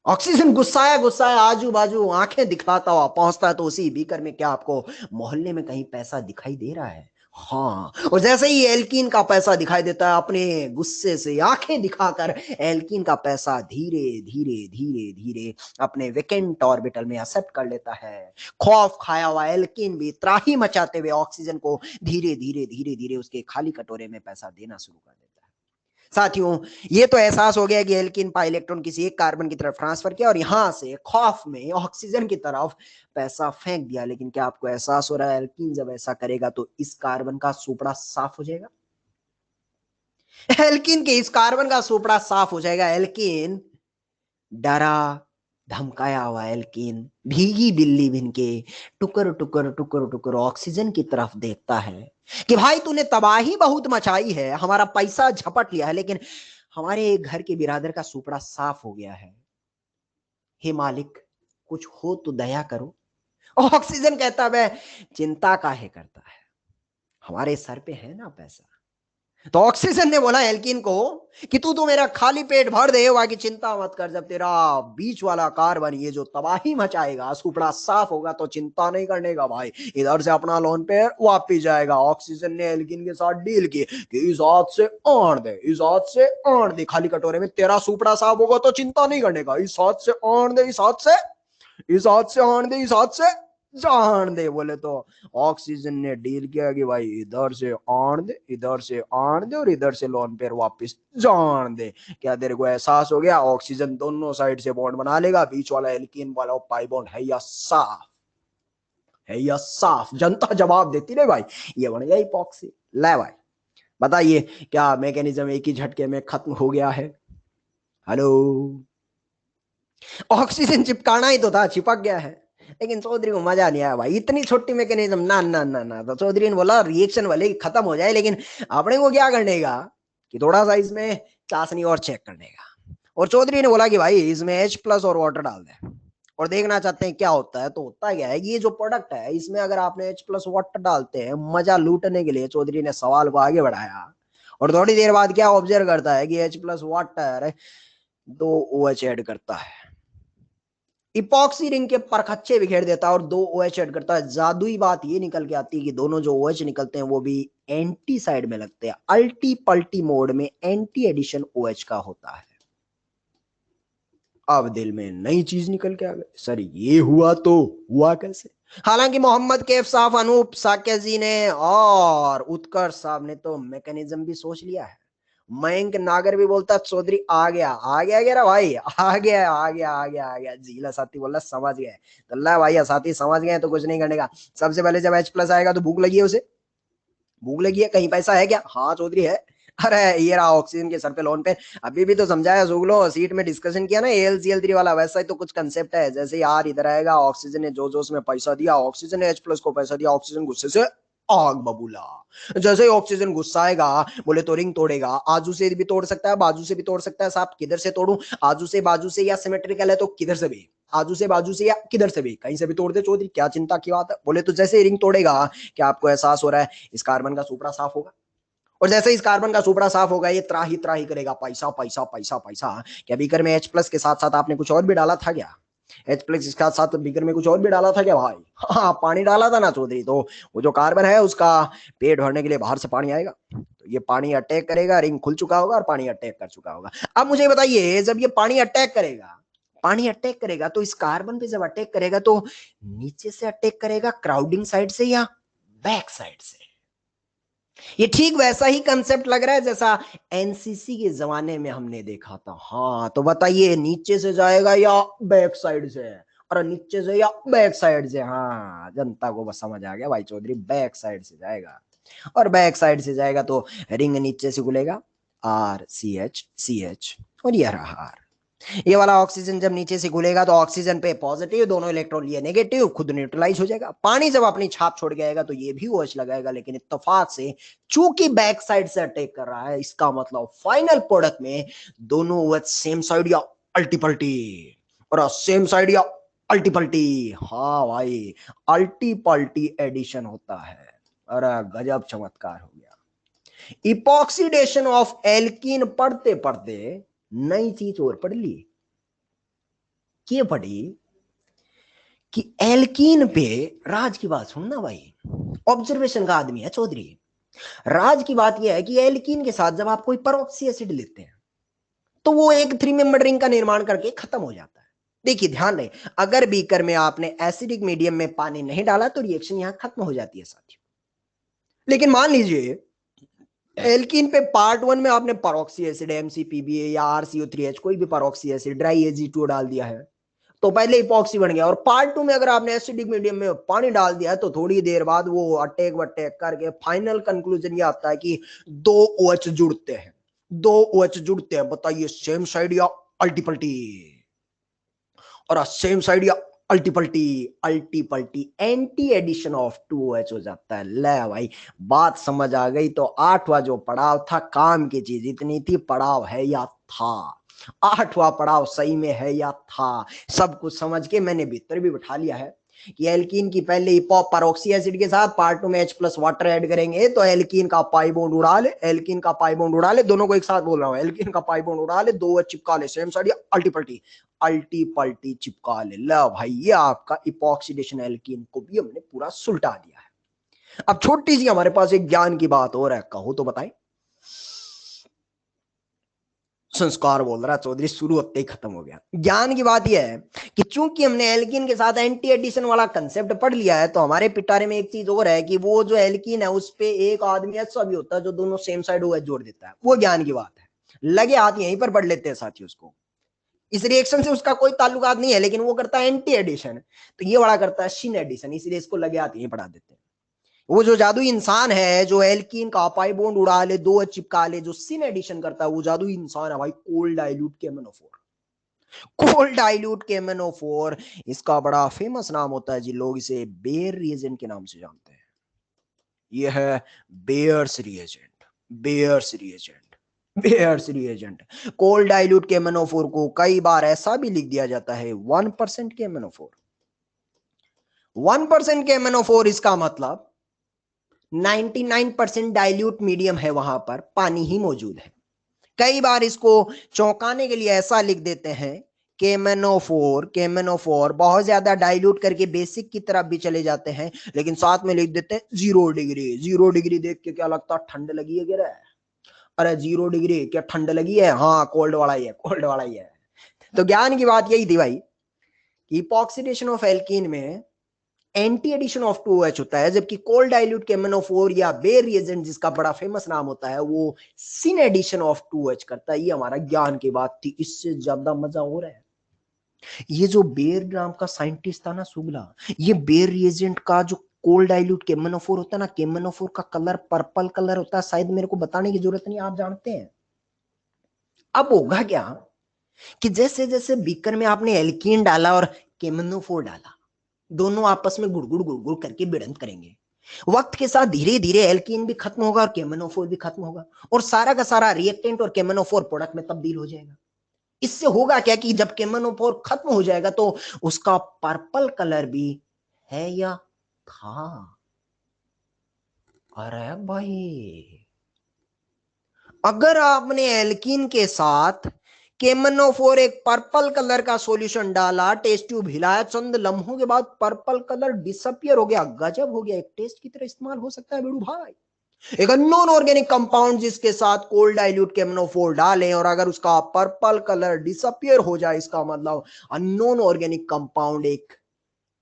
ऑक्सीजन गुस्साया गुस्साया आजू बाजू आंखें दिखाता हुआ पहुंचता है, तो उसी बीकर में क्या आपको मोहल्ले में कहीं पैसा दिखाई दे रहा है? हाँ, और जैसे ही एल्कीन का पैसा दिखाई देता है, अपने गुस्से से आंखें दिखाकर एल्कीन का पैसा धीरे धीरे धीरे धीरे अपने वेकेंट ऑर्बिटल में एक्सेप्ट कर लेता है। खौफ खाया हुआ एल्कीन भी त्राही मचाते हुए ऑक्सीजन को धीरे धीरे धीरे धीरे उसके खाली कटोरे में पैसा देना शुरू कर देता है। साथियों, ये तो एहसास हो गया कि एल्कीन पाई इलेक्ट्रॉन किसी एक कार्बन की तरफ ट्रांसफर किया और यहां से खौफ में ऑक्सीजन की तरफ पैसा फेंक दिया। लेकिन क्या आपको एहसास हो रहा है एल्कीन जब ऐसा करेगा तो इस कार्बन का सुपड़ा साफ हो जाएगा? एल्कीन के इस कार्बन का सुपड़ा साफ हो जाएगा। एल्कीन डरा धमकाया हुआ एल्कीन भीगी बिल्ली बिन के टुकर टुकर टुकर टुकर ऑक्सीजन की तरफ देखता है कि भाई तूने तबाही बहुत मचाई है, हमारा पैसा झपट लिया है, लेकिन हमारे एक घर के बिरादर का सुपड़ा साफ हो गया है। हे मालिक, कुछ हो तो दया करो। ऑक्सीजन कहता है चिंता काहे करता है, हमारे सर पे है ना पैसा। तो ऑक्सीजन ने बोला एल्कीन को कि तू तो मेरा खाली पेट भर दे, बाकी चिंता मत कर, जब तेरा बीच वाला कार्बन ये जो तबाही मचाएगा सुपड़ा साफ होगा तो चिंता नहीं करने का भाई, इधर से अपना लोन पे वापिस जाएगा। ऑक्सीजन ने एल्कीन के साथ डील की कि इस हाथ से आण दे, इस हाथ से आण दे, खाली कटोरे में तेरा सुपड़ा साफ होगा तो चिंता नहीं करने का, इस हाथ से आण दे, इस हाथ से, इस हाथ से आण दे, इस हाथ से जान दे। बोले तो ऑक्सीजन ने डील किया कि भाई इधर से आन दे, इधर से आन दे और इधर से लोन पे वापस जान दे। क्या तेरे को एहसास हो गया? ऑक्सीजन दोनों साइड से बॉन्ड बना लेगा, बीच वाला एल्कीन वाला पाई बॉन्ड है या साफ, है या साफ? जनता जवाब देती रे भाई, ये बन गया इपॉक्सी। ले भाई बताइए, क्या मैकेनिज्म एक ही झटके में खत्म हो गया है? हेलो, ऑक्सीजन चिपकाना ही तो था, चिपक गया है। लेकिन चौधरी को मजा नहीं आया भाई, इतनी छोटी मैकेनिज्म, ना ना ना ना। तो चौधरी ने बोला रिएक्शन वाले खत्म हो जाए, लेकिन अपने को क्या करने का कि थोड़ा सा इसमें चाशनी और चेक करने का। और चौधरी ने बोला कि भाई इसमें H+ और वाटर डाल दे और देखना चाहते हैं क्या होता है। तो होता क्या है, ये जो प्रोडक्ट है इसमें अगर आपने H+ वाटर डालते हैं मजा लूटने के लिए, चौधरी ने सवाल को आगे बढ़ाया। और थोड़ी देर बाद क्या ऑब्जर्व करता है कि H+ वाटर 2 OH ऐड करता है, इपॉक्सी रिंग के परखच्चे बिखेर देता है और 2 OH ऐड करता है। जादुई बात ये निकल के आती है कि दोनों जो OH निकलते हैं वो भी एंटी साइड में लगते हैं, अल्टी पल्टी मोड में एंटी एडिशन OH का होता है। अब दिल में नई चीज निकल के आ गई, सर ये हुआ तो हुआ कैसे? हालांकि मोहम्मद कैफ साहब, अनूप साक्य जी ने और उत्कर्ष साहब ने तो मैकेनिज्म भी सोच लिया है। मयंक नागर भी बोलता चौधरी आ गया, आ गया कह रहा भाई, आ गया आ गया आ गया आ गया। जीला साथी बोल रहा समझ गए। तो अल्लाह भाई साथी समझ गए तो कुछ नहीं करने का। सबसे पहले जब H+ आएगा तो भूख लगी है उसे, भूख लगी है, कहीं पैसा है क्या? हाँ चौधरी है। अरे ये रहा ऑक्सीजन के सर पे लोन पे। अभी भी तो समझाया जुगलो, सीट में डिस्कशन किया ना AlCl3 वाला, वैसा ही तो कुछ कंसेप्ट है। जैसे यार इधर आएगा, ऑक्सीजन ने जो उसमें पैसा दिया, ऑक्सीजन ने H+ को पैसा दिया, ऑक्सीजन गुस्से से आग बबूला। जैसे ही ऑक्सीजन गुस्सा आएगा, बोले तो रिंग तोड़ेगा, आजू से भी तोड़ सकता है, बाजू से भी तोड़ सकता है। साहब किधर से तोड़ू? आजू से, बाजू से, या सिमेट्रिकल है तो किधर से भी, आजू से, बाजू से, या किधर से भी, कहीं से भी तोड़ दे चौधरी, क्या चिंता की बात है। बोले तो जैसे रिंग तोड़ेगा, क्या आपको एहसास हो रहा है इस कार्बन का सुपड़ा साफ होगा? और जैसे इस कार्बन का सुपड़ा साफ होगा, ये त्राही त्राही करेगा, पैसा पैसा पैसा पैसा। क्या बीकर में H+ के साथ साथ आपने कुछ और भी डाला था क्या? H+ के साथ साथ बीकर में कुछ और भी डाला था क्या भाई? हाँ पानी डाला था ना चौधरी। तो वो जो कार्बन है उसका पेट भरने के लिए बाहर से पानी आएगा, तो ये पानी अटैक करेगा, रिंग खुल चुका होगा और पानी अटैक कर चुका होगा। अब मुझे बताइए, जब ये पानी अटैक करेगा, पानी अटैक करेगा तो इस कार्बन पे जब अटैक करेगा तो नीचे से अटैक करेगा, क्राउडिंग साइड से या बैक साइड से? ये ठीक वैसा ही कंसेप्ट लग रहा है जैसा एनसीसी के जमाने में हमने देखा था। हाँ तो बताइए, नीचे से जाएगा या बैक साइड से? और नीचे से या बैक साइड से? हाँ जनता को बस समझ आ गया भाई चौधरी, बैक साइड से जाएगा। और बैक साइड से जाएगा तो रिंग नीचे से खुलेगा, RCH और यह रहा R। ये वाला ऑक्सीजन जब नीचे से घुलेगा तो ऑक्सीजन पे पॉजिटिव, दोनों इलेक्ट्रॉन लिए नेगेटिव, खुद न्यूट्रलाइज हो जाएगा। पानी जब अपनी छाप छोड़ जाएगा तो ये भी OH लगाएगा, लेकिन इत्तेफाक से चूंकि बैक साइड से अटैक कर रहा है, इसका मतलब फाइनल प्रोडक्ट में दोनों OH सेम साइड या अल्टी पल्टी, और सेम साइड या अल्टी पल्टी। हाँ भाई अल्टी पल्टी एडिशन होता है। अरे गजब चमत्कार हो गया। इपॉक्सीडेशन ऑफ एल्कीन पढ़ते पढ़ते नई चीज और पढ़ ली। ये पढ़ी कि एल्कीन पे, राज की बात सुनना भाई, ऑब्जर्वेशन का आदमी है चौधरी। राज की बात यह है कि एल्कीन के साथ जब आप कोई परऑक्सी एसिड लेते हैं तो वो एक 3 मेंबर रिंग का निर्माण करके खत्म हो जाता है। देखिए ध्यान रहे, अगर बीकर में आपने एसिडिक मीडियम में पानी नहीं डाला तो रिएक्शन यहां खत्म हो जाती है साथियों। लेकिन मान लीजिए एल्कीन पे पार्ट 1 में आपने परऑक्सी एसिड MCPBA या RCO3H कोई भी परऑक्सी एसिड ड्राई AgO2 डाल दिया है तो पहले इपॉक्सी बन गया, और पार्ट 2 में अगर आपने एसिडिक मीडियम में पानी डाल दिया है तो थोड़ी देर बाद वो अटैक वटैक करके फाइनल कंक्लूजन ये आता है कि दो OH जुड़ते हैं, दो OH जुड़ते हैं। बताइए सेम साइड या अल्टीपल्टी, और सेम साइड या अल्टीपल्टी, अल्टीपल्टी एंटी एडिशन ऑफ 2OH हो जाता है। ले भाई बात समझ आ गई। तो 8वां जो पड़ाव था काम की चीज इतनी थी, पड़ाव है या था, 8वां पड़ाव सही में है या था, सब कुछ समझ के मैंने भीतर भी बिठा लिया है कि एल्कीन की पहले परऑक्सी एसिड के साथ पार्ट 2 में H+ वाटर ऐड करेंगे तो एल्कीन का पाई बॉन्ड उड़ा ले, एल्कीन का पाई बॉन्ड उड़ा ले, दोनों को एक साथ बोल रहा हूं, एल्कीन का पाई बॉन्ड उड़ा ले, 2H चिपका ले सेम साइड या अल्टीपल्टी, अल्टीपल्टी चिपका ले। लो भाई ये आपका इपॉक्सीडेशन एल्कीन को भी हमने पूरा सुलटा दिया है। अब छोटी सी हमारे पास एक ज्ञान की बात और है, कहो तो बताएं। संस्कार बोल रहा चौधरी, शुरू होते ही खत्म हो गया। ज्ञान की बात यह है कि चूंकि हमने एल्कीन के साथ एंटी एडिशन वाला कंसेप्ट पढ़ लिया है तो हमारे पिटारे में एक चीज और है कि वो जो एल्कीन है उस पे एक आदमी ऐसा भी होता है जो दोनों सेम साइड OH जोड़ देता है। वो ज्ञान की बात है, लगे हाथ यहीं पर पढ़ लेते हैं साथी। उसको इस रिएक्शन से उसका कोई ताल्लुकात नहीं है, लेकिन वो करता है एंटी एडिशन, तो ये वाला करता है सिन एडिशन, इसलिए इसको लगे हाथ यहीं पढ़ा देते हैं। वो जो जादुई इंसान है जो एल्कीन का पाई बॉन्ड उड़ा ले, 2H चिपका ले, जो सिन एडिशन करता है, वो जादुई इंसान है भाई cold dilute KMnO4। Cold dilute KMnO4 इसका बड़ा फेमस नाम होता है जी, लोग इसे बेयर रिएजेंट के नाम से जानते हैं। यह है bears reagent, bears reagent, bears reagent. Cold dilute KMnO4 को कई बार ऐसा भी लिख दिया जाता है 1% KMnO4। 1% KMnO4 इसका मतलब 99% डाइल्यूट मीडियम है, वहां पर पानी ही मौजूद है। कई बार इसको चौंकाने के लिए ऐसा लिख देते हैं KMnO4 बहुत ज्यादा डाइल्यूट करके बेसिक की तरफ भी चले जाते हैं, लेकिन साथ में लिख देते हैं 0 डिग्री। 0 डिग्री देख के क्या लगता है ठंड लगी है क्या? अरे 0 डिग्री क्या ठंड लगी है? हाँ कोल्ड वाला ही है, कोल्ड वाला ही है। तो ज्ञान की बात यही थी भाई कि इपॉक्सीडेशन ऑफ एल्कीन में एंटी एडिशन ऑफ 2OH होता है, जबकि कोल्ड डाइल्यूट KMnO4 या बेयर रिएजेंट जिसका बड़ा फेमस नाम होता है वो सिन एडिशन ऑफ 2OH करता है। ये हमारा ज्ञान की बात थी। इससे ज्यादा मजा हो रहा है, ये जो बेयर नाम का साइंटिस्ट था ना शुक्ला, ये बेयर रिएजेंट का जो कोल्ड डाइल्यूट KMnO4 होता है ना, KMnO4 का कलर पर्पल कलर होता है, शायद मेरे को बताने की जरूरत नहीं, आप जानते हैं। अब होगा क्या कि जैसे जैसे बीकर में आपने एल्कीन डाला और KMnO4 डाला, दोनों आपस में गुड़गुड़ गुड़गुड़ करके भिड़ंत करेंगे। वक्त के साथ धीरे धीरे एल्कीन भी खत्म होगा और KMnO4 भी खत्म होगा, और सारा का सारा रिएक्टेंट और KMnO4 प्रोडक्ट में तब्दील हो जाएगा। इससे होगा क्या कि जब KMnO4 खत्म हो जाएगा तो उसका पर्पल कलर भी है या था। अरे भाई अगर आपने एल्कीन के साथ KMnO4 एक पर्पल कलर का सॉल्यूशन डाला, टेस्ट ट्यूब हिलाया, चंद लम्हों के बाद पर्पल कलर डिसअपियर हो गया, गजब हो गया, एक टेस्ट की तरह इस्तेमाल हो सकता है बेड़ू भाई। एक अननोन ऑर्गेनिक कंपाउंड जिसके साथ कोल्ड डाइल्यूट KMnO4 डालें और अगर उसका पर्पल कलर डिसअपियर हो जाए, इसका मतलब अननोन ऑर्गेनिक कंपाउंड एक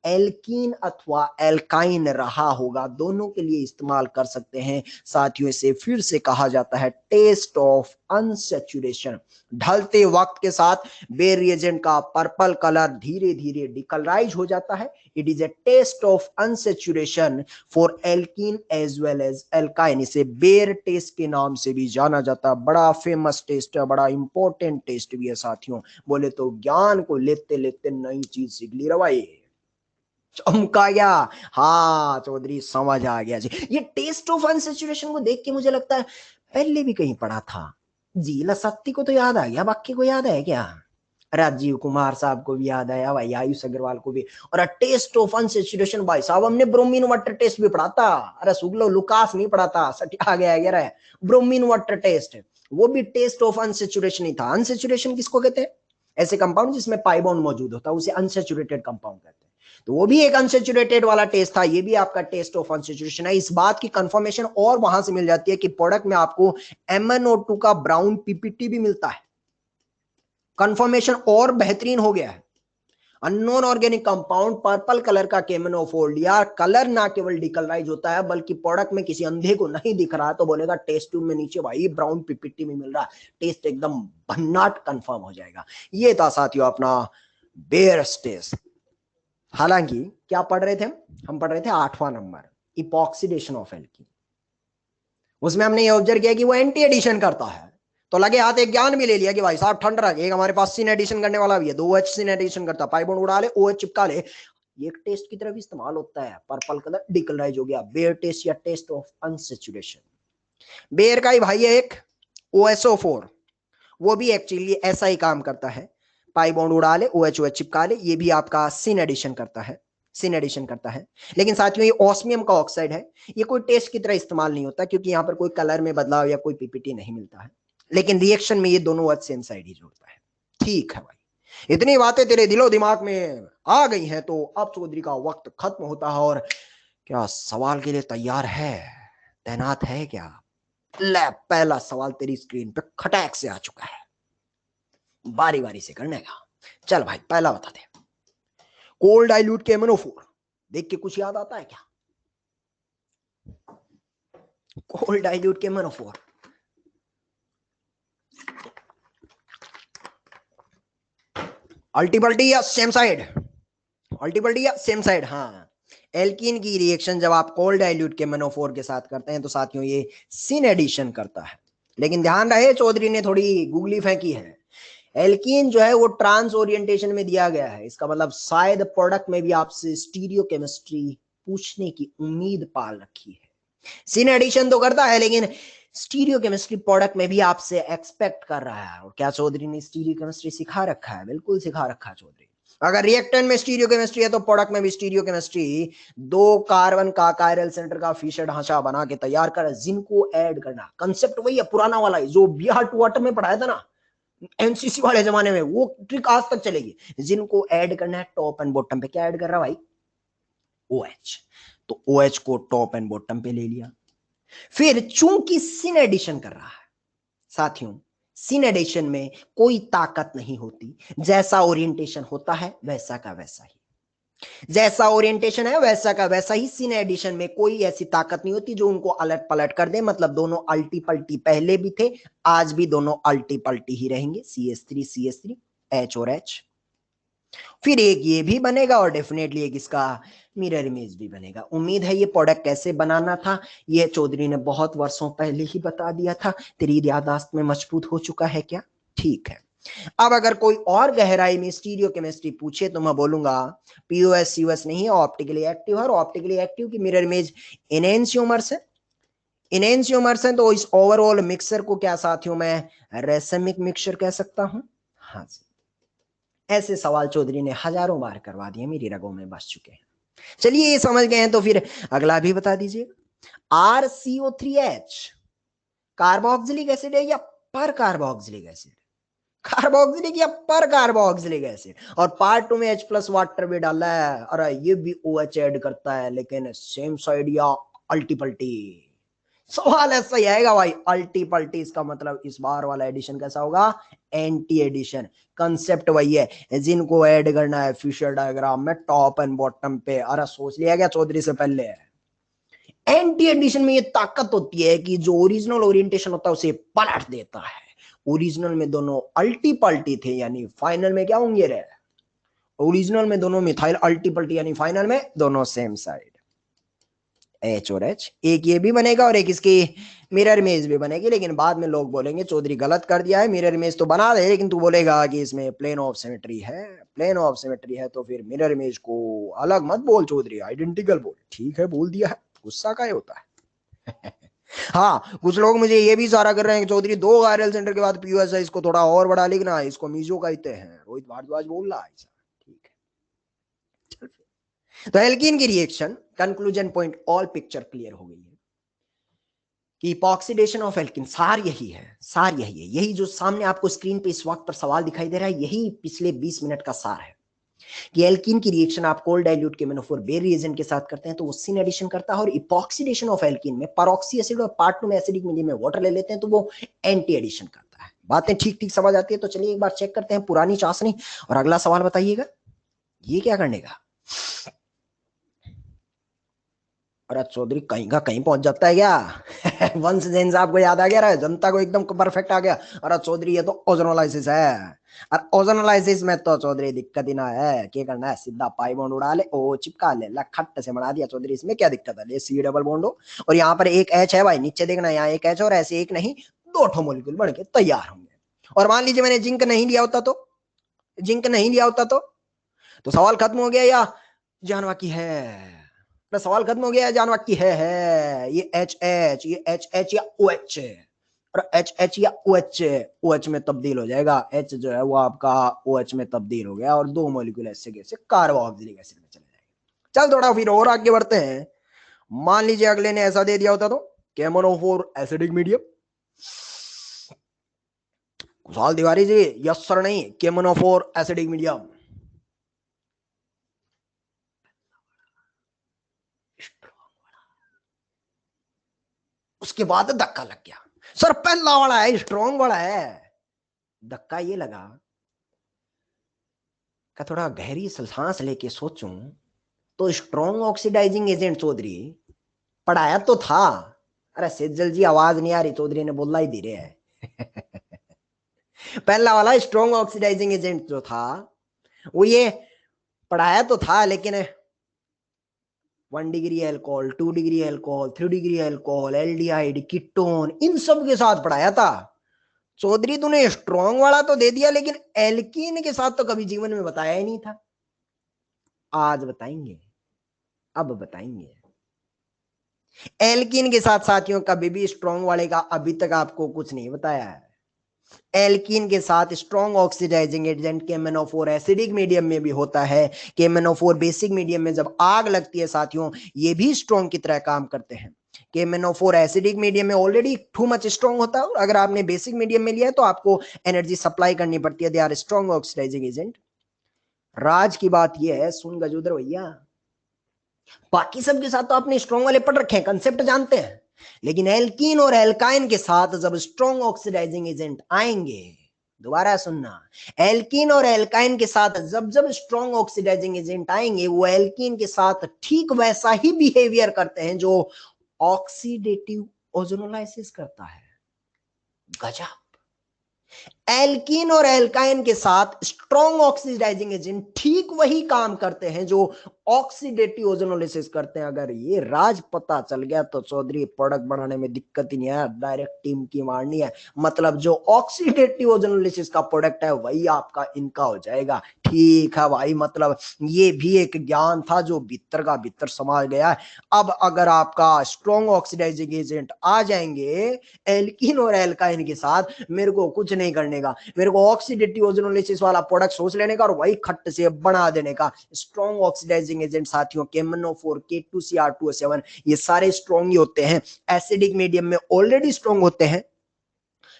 एल्कीन अथवा एल्काइन रहा होगा। दोनों के लिए इस्तेमाल कर सकते हैं साथियों। इसे फिर से कहा जाता है टेस्ट ऑफ अनसैचुरेशन। ढलते वक्त के साथ बेयर रिएजेंट का पर्पल कलर धीरे धीरे डिकलराइज हो जाता है। It is a test of unsaturation for alkene as well as alkyne. इसे बेयर टेस्ट के नाम से भी जाना जाता है। बड़ा फेमस टेस्ट है, बड़ा इंपॉर्टेंट टेस्ट भी है साथियों। बोले तो ज्ञान को लेते लेते नई चीज सीख ली रवाई, चमका गया। हाँ चौधरी समझ आ गया जी। ये टेस्ट ऑफ अनसैचुरेशन को देख के मुझे लगता है पहले भी कहीं पढ़ा था जी। लसत्ती को तो याद आ गया, बाकी को याद है क्या? राजीव कुमार साहब को भी याद आया भाई, आयुष अग्रवाल को भी। और टेस्ट ऑफ अनसैचुरेशन भाई साहब हमने ब्रोमीन वाटर टेस्ट भी पढ़ा था। अरे सुगलो लुकास नहीं पढ़ा था, सटिया गया यार। ब्रोमीन वाटर टेस्ट वो भी टेस्ट ऑफ अनसैचुरेशन ही था। अनसैचुरेशन किसको कहते हैं? ऐसे कंपाउंड जिसमें पाई बॉन्ड मौजूद होता है उसे अनसैचुरेटेड कंपाउंड कहते हैं। तो वो भी एक अनसैचुरेटेड वाला टेस्ट था, ये भी आपका टेस्ट ऑफ अनसैचुरेशन है। इस बात की कंफर्मेशन और वहां से मिल जाती है कि प्रोडक्ट में आपको MnO2 का ब्राउन PPT भी मिलता है। कंफर्मेशन और बेहतरीन हो गया है। Unknown organic compound purple colour का KMnO4 लिया, कलर ना केवल डिकलराइज होता है बल्कि प्रोडक्ट में किसी अंधे को नहीं दिख रहा तो बोलेगा टेस्ट ट्यूब में नीचे भाई ब्राउन पीपीटी में मिल रहा है, टेस्ट एकदम भन्नाट कंफर्म हो जाएगा। ये था साथियों अपना बेयर्स टेस्ट। हालांकि क्या पढ़ रहे थे हम पढ़ रहे थे 8वां नंबर इपॉक्सीडेशन ऑफ एल्कीन। उसमें हमने ये ऑब्जर्व किया कि वो एंटी एडिशन करता है, तो लगे हाथ एक ज्ञान भी ले लिया कि भाई साहब ठंड रख, एक हमारे पास सिन एडिशन करने वाला भी है, 2H सिन एडिशन करता है, पाई बॉन्ड उड़ा ले, OH चिपका ले, ये एक टेस्ट की तरह भी इस्तेमाल होता है। पर्पल कलर डिकलराइज हो गया, बेयर टेस्ट या टेस्ट ऑफ अनसैचुरेशन। बेयर का ही भाई है एक OSO4, वो भी एक्चुअली ऐसा ही काम करता है, पाई बॉन्ड उड़ा ले, OH चिपका ले, ये भी आपका सिन एडिशन करता है, सिन एडिशन करता है। लेकिन साथियों ये ऑस्मियम का ऑक्साइड है, ये कोई टेस्ट की तरह इस्तेमाल नहीं होता क्योंकि यहाँ पर कोई कलर में बदलाव या कोई पीपीटी नहीं मिलता है, लेकिन रिएक्शन में ये दोनों वर्ड सेम साइड ही जोड़ता है। ठीक है भाई, इतनी बातें तेरे दिलो दिमाग में आ गई हैं तो अब चौधरी का वक्त खत्म होता है। और क्या सवाल के लिए तैयार है, तैनात है क्या? ले पहला सवाल तेरी स्क्रीन पे खटैक से आ चुका है, बारी बारी से करने का। चल भाई पहला बता दे, कोल्ड डाइल्यूट KMnO4 देख के कुछ याद आता है क्या? कोल्ड डाइल्यूट KMnO4 अल्टीपल्टी या सेम साइड, अल्टीपल्टी या सेम साइड। हाँ, एल्कीन की रिएक्शन जब आप कोल्ड डाइल्यूट KMnO4 के साथ करते हैं तो साथियों ये सिन एडिशन करता है। लेकिन ध्यान रहे चौधरी ने थोड़ी गूगली फेंकी है, एल्कीन जो है वो ट्रांस ओरिएंटेशन में दिया गया है, इसका मतलब शायद प्रोडक्ट में भी आपसे स्टीरियो केमिस्ट्री पूछने की उम्मीद पाल रखी है। सिन एडिशन तो करता है लेकिन स्टीरियो केमिस्ट्री प्रोडक्ट में भी आपसे एक्सपेक्ट कर रहा है। और क्या चौधरी ने स्टीरियो केमिस्ट्री सिखा रखा है? बिल्कुल सिखा रखा है चौधरी। अगर रिएक्टेंट में स्टीरियो केमिस्ट्री है तो प्रोडक्ट में भी स्टीरियो केमिस्ट्री, 2 कार्बन का कायरल सेंटर का फिशर ढांचा बना के तैयार कर जिनको ऐड करना। कंसेप्ट वही है पुराना वाला ही जो BR टू वाटर में पढ़ाया था ना NCC वाले जमाने में, वो ट्रिक आज तक चलेगी। जिनको ऐड करना है टॉप एंड बॉटम पे, क्या ऐड कर रहा भाई? OH, तो OH को टॉप एंड बॉटम पे ले लिया। फिर चूंकि सिन एडिशन कर रहा है साथियों, सिन एडिशन में कोई ताकत नहीं होती, जैसा ओरिएंटेशन होता है वैसा का वैसा ही, जैसा ओरिएंटेशन है वैसा का वैसा ही। सिन एडिशन में कोई ऐसी ताकत नहीं होती जो उनको अलट पलट कर दे, मतलब दोनों अल्टी पल्टी पहले भी थे, आज भी दोनों अल्टी पल्टी ही रहेंगे, CH3 CH3 H और H। फिर एक ये भी बनेगा और डेफिनेटली एक इसका मिरर इमेज भी बनेगा। उम्मीद है ये प्रोडक्ट कैसे बनाना था ये चौधरी ने बहुत वर्षों पहले ही बता दिया था, तेरी याददाश्त में मजबूत हो चुका है क्या? ठीक है, अब अगर कोई और गहराई में स्टीरियो केमिस्ट्री पूछे तो मैं बोलूंगा POS COS नहीं है, ऑप्टिकली एक्टिव है। और ऑप्टिकली एक्टिव की मिरर इमेज इनेंशियोमर्स है, इनेंशियोमर्स है, तो इस ओवरऑल मिक्सर को क्या साथियों मैं रेसमिक मिक्सचर कह सकता हूं? हाँ जी, ऐसे सवाल चौधरी ने हजारों बार करवा दिए, मेरी रगों में बस चुके हैं। चलिए ये समझ गए हैं तो फिर अगला भी बता दीजिएगा। RCO3H कार्बोक्सिलिक एसिड है या पर कार्बोक्सिलिक एसिड? कार्बोक्सिलिक या पर कार्बोक्सिलिक एसिड। और पार्ट 2 में H+ वाटर भी डाला है, और ये भी OH ऐड करता है, लेकिन सेम साइड या अल्टी पल्टी। सवाल ऐसा ही आएगा भाई, अल्टी पल्टी, इसका मतलब इस बार वाला एडिशन कैसा होगा? Anti addition. कंसेप्ट वही है, जिनको ऐड करना है फिशर डायग्राम में टॉप एंड बॉटम पे। अरे सोच लिया क्या चौधरी से पहले? एंटी एडिशन में ये ताकत होती है कि जो ओरिजिनल ओरिएंटेशन होता है उसे पलट देता है। ओरिजिनल में दोनों अल्टी पल्टी थे, यानी फाइनल में क्या होंगे रे? ओरिजिनल में दोनों मिथाइल अल्टी पल्टी, यानी फाइनल में दोनों सेम साइड, H और H। एक ये भी बनेगा और एक इसकी मिरर इमेज भी बनेगी। लेकिन बाद में लोग बोलेंगे चौधरी गलत कर दिया है, मिरर इमेज तो बना दे लेकिन तू बोलेगा कि इसमें प्लेन ऑफ सिमेट्री है। प्लेन ऑफ सिमेट्री है तो फिर मिरर इमेज को अलग मत बोल चौधरी, आइडेंटिकल बोल। ठीक है बोल दिया है, गुस्सा का होता है। हाँ, कुछ लोग मुझे ये भी इशारा कर रहे हैं कि चौधरी 2 वायरल सेंटर के बाद POS है, इसको थोड़ा और बड़ा लिखना है, इसको मीजो कहते हैं, रोहित भारद्वाज बोल रहा है ऐसा। ठीक है, तो एल्कीन की reaction conclusion point, all picture clear हो गई है कि इपॉक्सीडेशन ऑफ एल्कीन सार यही है, सार यही है। यही जो सामने आपको स्क्रीन पे इस वक्त पर सवाल दिखाई दे रहा है, यही पिछले 20 मिनट का सार है कि एल्कीन की रिएक्शन आप cold dilute KMnO4 bear reagent के साथ करते हैं तो वो सिन एडिशन करता है, और इपॉक्सीडेशन ऑफ एल्कीन में परऑक्सी एसिड और पार्ट 2 में एसिडिक मीडियम में वाटर ले लेते हैं तो वो एंटी एडिशन करता है। बातें ठीक ठीक समझ आती है तो चलिए एक बार चेक करते हैं पुरानी चाशनी। और अगला सवाल बताइएगा, ये क्या करने का? अरे चौधरी कहीं का कहीं पहुंच जाता है क्या? वंश जैन साहब को याद आ गया रे, जनता को एकदम परफेक्ट आ गया। अरे चौधरी ये तो ओजोनोलाइसिस है। और ओजोनोलाइसिस में तो चौधरी दिक्कत ही ना है, क्या करना है, सीधा पाई बॉन्ड उड़ा ले, ओ चिपका ले, लखट से बना दिया चौधरी, इसमें क्या दिक्कत है, ये सी डबल बॉन्ड हो और यहाँ पर एक एच है भाई, नीचे देखना यहाँ एक एच और ऐसे एक नहीं दो ठो मॉलिक्यूल बन के तैयार होंगे। और मान लीजिए मैंने जिंक नहीं लिया होता तो, जिंक नहीं लिया होता तो सवाल खत्म हो गया या जान बाकी है? तो सवाल खत्म हो गया, जान बाकी है। ये एच एच, ये एच एच या ओ एच है, और एच एच या ओ एच ओ एच में तब्दील हो जाएगा, एच जो है वो आपका ओ एच में तब्दील हो गया और दो मॉलिक्यूल ऐसे कैसे कार्बोक्सिलिक एसिड में चले जाएंगे। चल थोड़ा फिर और आगे बढ़ते हैं। मान लीजिए अगले ने ऐसा दे दिया होता तो केमोनोफोर acidic medium. Kushal Tiwari ji yes sir नहीं, केमोनोफोर एसिडिक मीडियम। उसके बाद धक्का लग गया, सर पहला वाला है स्ट्रॉन्ग वाला है। धक्का ये लगा का थोड़ा गहरी सांस लेके सोचूं तो स्ट्रॉन्ग ऑक्सीडाइजिंग एजेंट चौधरी पढ़ाया तो था। अरे सेजल जी आवाज नहीं आ रही, चौधरी ने बोला ही धीरे है। पहला वाला स्ट्रॉन्ग ऑक्सीडाइजिंग एजेंट जो था वो ये पढ़ाया तो था, लेकिन 1 degree alcohol, 2 degree alcohol, 3 degree alcohol, aldehyde, ketone, इन सब के साथ पढ़ाया था। चौधरी तूने स्ट्रॉन्ग वाला तो दे दिया, लेकिन एल्कीन के साथ तो कभी जीवन में बताया ही नहीं था। आज बताएंगे, अब बताएंगे। एल्कीन के साथ साथियों कभी भी स्ट्रॉन्ग वाले का अभी तक आपको कुछ नहीं बताया है। एल्कीन के साथ strong oxidising agent KMnO4 acidic medium में भी होता है। KMnO4 बेसिक मीडियम में जब आग लगती है साथियों, ये भी स्ट्रॉन्ग की तरह काम करते हैं। KMnO4 एसिडिक मीडियम में ऑलरेडी टू मच स्ट्रॉन्ग होता है, अगर आपने बेसिक मीडियम में लिया है तो आपको एनर्जी सप्लाई करनी पड़ती है। They are strong oxidising agent. राज की बात यह है, सुन गजूदर भैया, बाकी सबके साथ तो आपने स्ट्रॉन्ग वाले पढ़ रखे हैं, कंसेप्ट जानते हैं, लेकिन एल्कीन और एल्काइन के साथ जब स्ट्रॉन्ग ऑक्सीडाइजिंग एजेंट आएंगे, दोबारा सुनना, एल्कीन और एल्काइन के साथ जब जब स्ट्रॉन्ग ऑक्सीडाइजिंग एजेंट आएंगे, वो एल्कीन के साथ ठीक वैसा ही बिहेवियर करते हैं जो ऑक्सीडेटिव ओजोनोलाइसिस करता है। गजब। एल्कीन और एल्काइन के साथ स्ट्रॉन्ग ऑक्सीडाइजिंग एजेंट ठीक वही काम करते हैं जो ऑक्सीडेटिव ओजोनोलिसिस करते हैं। अगर ये राज पता चल गया तो चौधरी प्रोडक्ट बनाने में दिक्कत ही नहीं है, डायरेक्ट टीम की मारनी है। मतलब जो ऑक्सीडेटिव ओजोनोलिसिस का प्रोडक्ट है वही आपका इनका हो जाएगा। ठीक है भाई, मतलब ये भी एक ज्ञान था जो भीतर का भीतर समाज गया है। अब अगर आपका स्ट्रॉन्ग ऑक्सीडाइजिंग एजेंट आ जाएंगे एल्कीन और एल्काइन के साथ, मेरे को कुछ नहीं करने का, मेरे को ऑक्सीडेटिव ओजोनोलिसिस वाला प्रोडक्ट सोच लेने का और वही खट्ट से बना देने का। स्ट्रॉन्ग ऑक्सीडाइजिंग एजेंट साथियों KMnO4, K2Cr2O7 ये सारे स्ट्रॉन्ग ही होते हैं, एसिडिक मीडियम में ऑलरेडी स्ट्रॉन्ग होते हैं,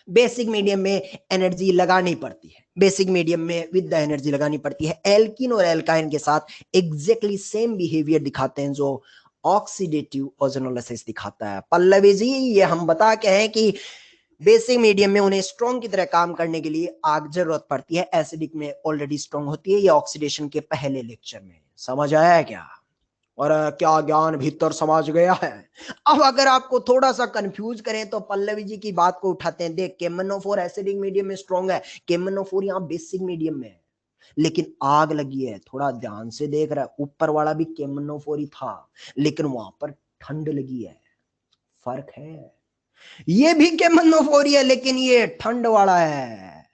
बेसिक मीडियम में एनर्जी लगानी पड़ती है, बेसिक मीडियम में विद द एनर्जी लगानी पड़ती है। एल्कीन और एल्काइन के साथ एग्जैक्टली सेम बिहेवियर दिखाते हैं जो ऑक्सीडेटिव ओजोनोलिसिस दिखाता है। पल्लवी जी ये हम बता के हैं कि बेसिक मीडियम में उन्हें स्ट्रॉन्ग की तरह काम करने के लिए आग जरूरत पड़ती है, एसिडिक में ऑलरेडी स्ट्रॉन्ग होती है। ये ऑक्सीडेशन के पहले लेक्चर में समझ आया है क्या? और क्या ज्ञान भीतर समझ गया है? अब अगर आपको थोड़ा सा कंफ्यूज करें तो पल्लवी जी की बात को उठाते हैं। देख KMnO4 एसिडिक मीडियम में स्ट्रॉन्ग है, KMnO4 यहाँ बेसिक मीडियम में है, लेकिन आग लगी है, थोड़ा ध्यान से देख रहा है, ऊपर वाला भी KMnO4 ही था लेकिन वहां पर ठंड लगी है, फर्क है। ये भी KMnO4 है लेकिन ये ठंड वाला है,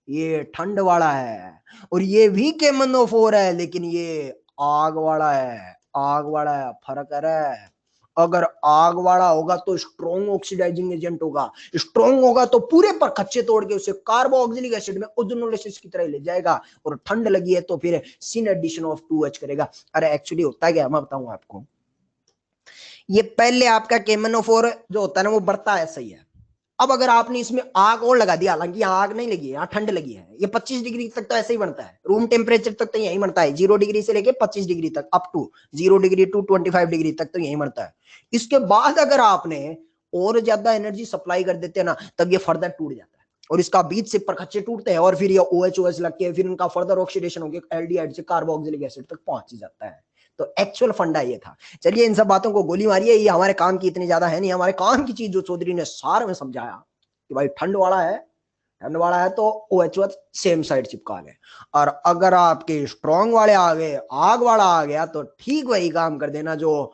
ये ठंड वाला है। और ये भी KMnO4 है लेकिन ये आग वाला है, आग वाला है, फर्क है। अगर आग वाला होगा तो स्ट्रॉन्ग ऑक्सीडाइजिंग एजेंट होगा, स्ट्रॉन्ग होगा तो पूरे पर खच्चे तोड़ के उसे कार्बोक्सिलिक एसिड में ओजोनोलिसिस की तरह ले जाएगा। और ठंड लगी है तो फिर सिन एडिशन ऑफ 2H करेगा। अरे एक्चुअली होता है क्या, मैं बताऊं आपको, ये पहले आपका KMnO4 जो होता है ना वो बढ़ता है, सही है। अब अगर आपने इसमें आग और लगा दिया, हालांकि यहाँ आग नहीं लगी है, यहाँ ठंड लगी है, ये 25 डिग्री तक तो ऐसे ही बनता है, रूम टेम्परेचर तक तो यही बनता है, 0 डिग्री से लेके 25 डिग्री तक, up to 0 degree to 25 degree तक तो यही बनता है। इसके बाद अगर आपने और ज्यादा एनर्जी सप्लाई कर देते हैं ना, तब ये फर्दर टूट जाता है। और इसका बीच से परखच्चे टूटते हैं और फिर ये OH लग के फिर इनका फर्दर ऑक्सीडेशन होकर एल्डिहाइड से कार्बोक्सिलिक एसिड तक पहुंच ही जाता है। तो एक्चुअल फंडा ये था। चलिए इन सब बातों को गोली मारिए, ये हमारे काम की इतनी ज्यादा है नहीं। हमारे काम की चीज जो चौधरी ने सार में समझाया कि भाई ठंड वाला है तो OH सेम साइड चिपका ले, और अगर आपके स्ट्रॉन्ग वाले आ गए, आग वाला आ गया, तो ठीक वही काम कर देना जो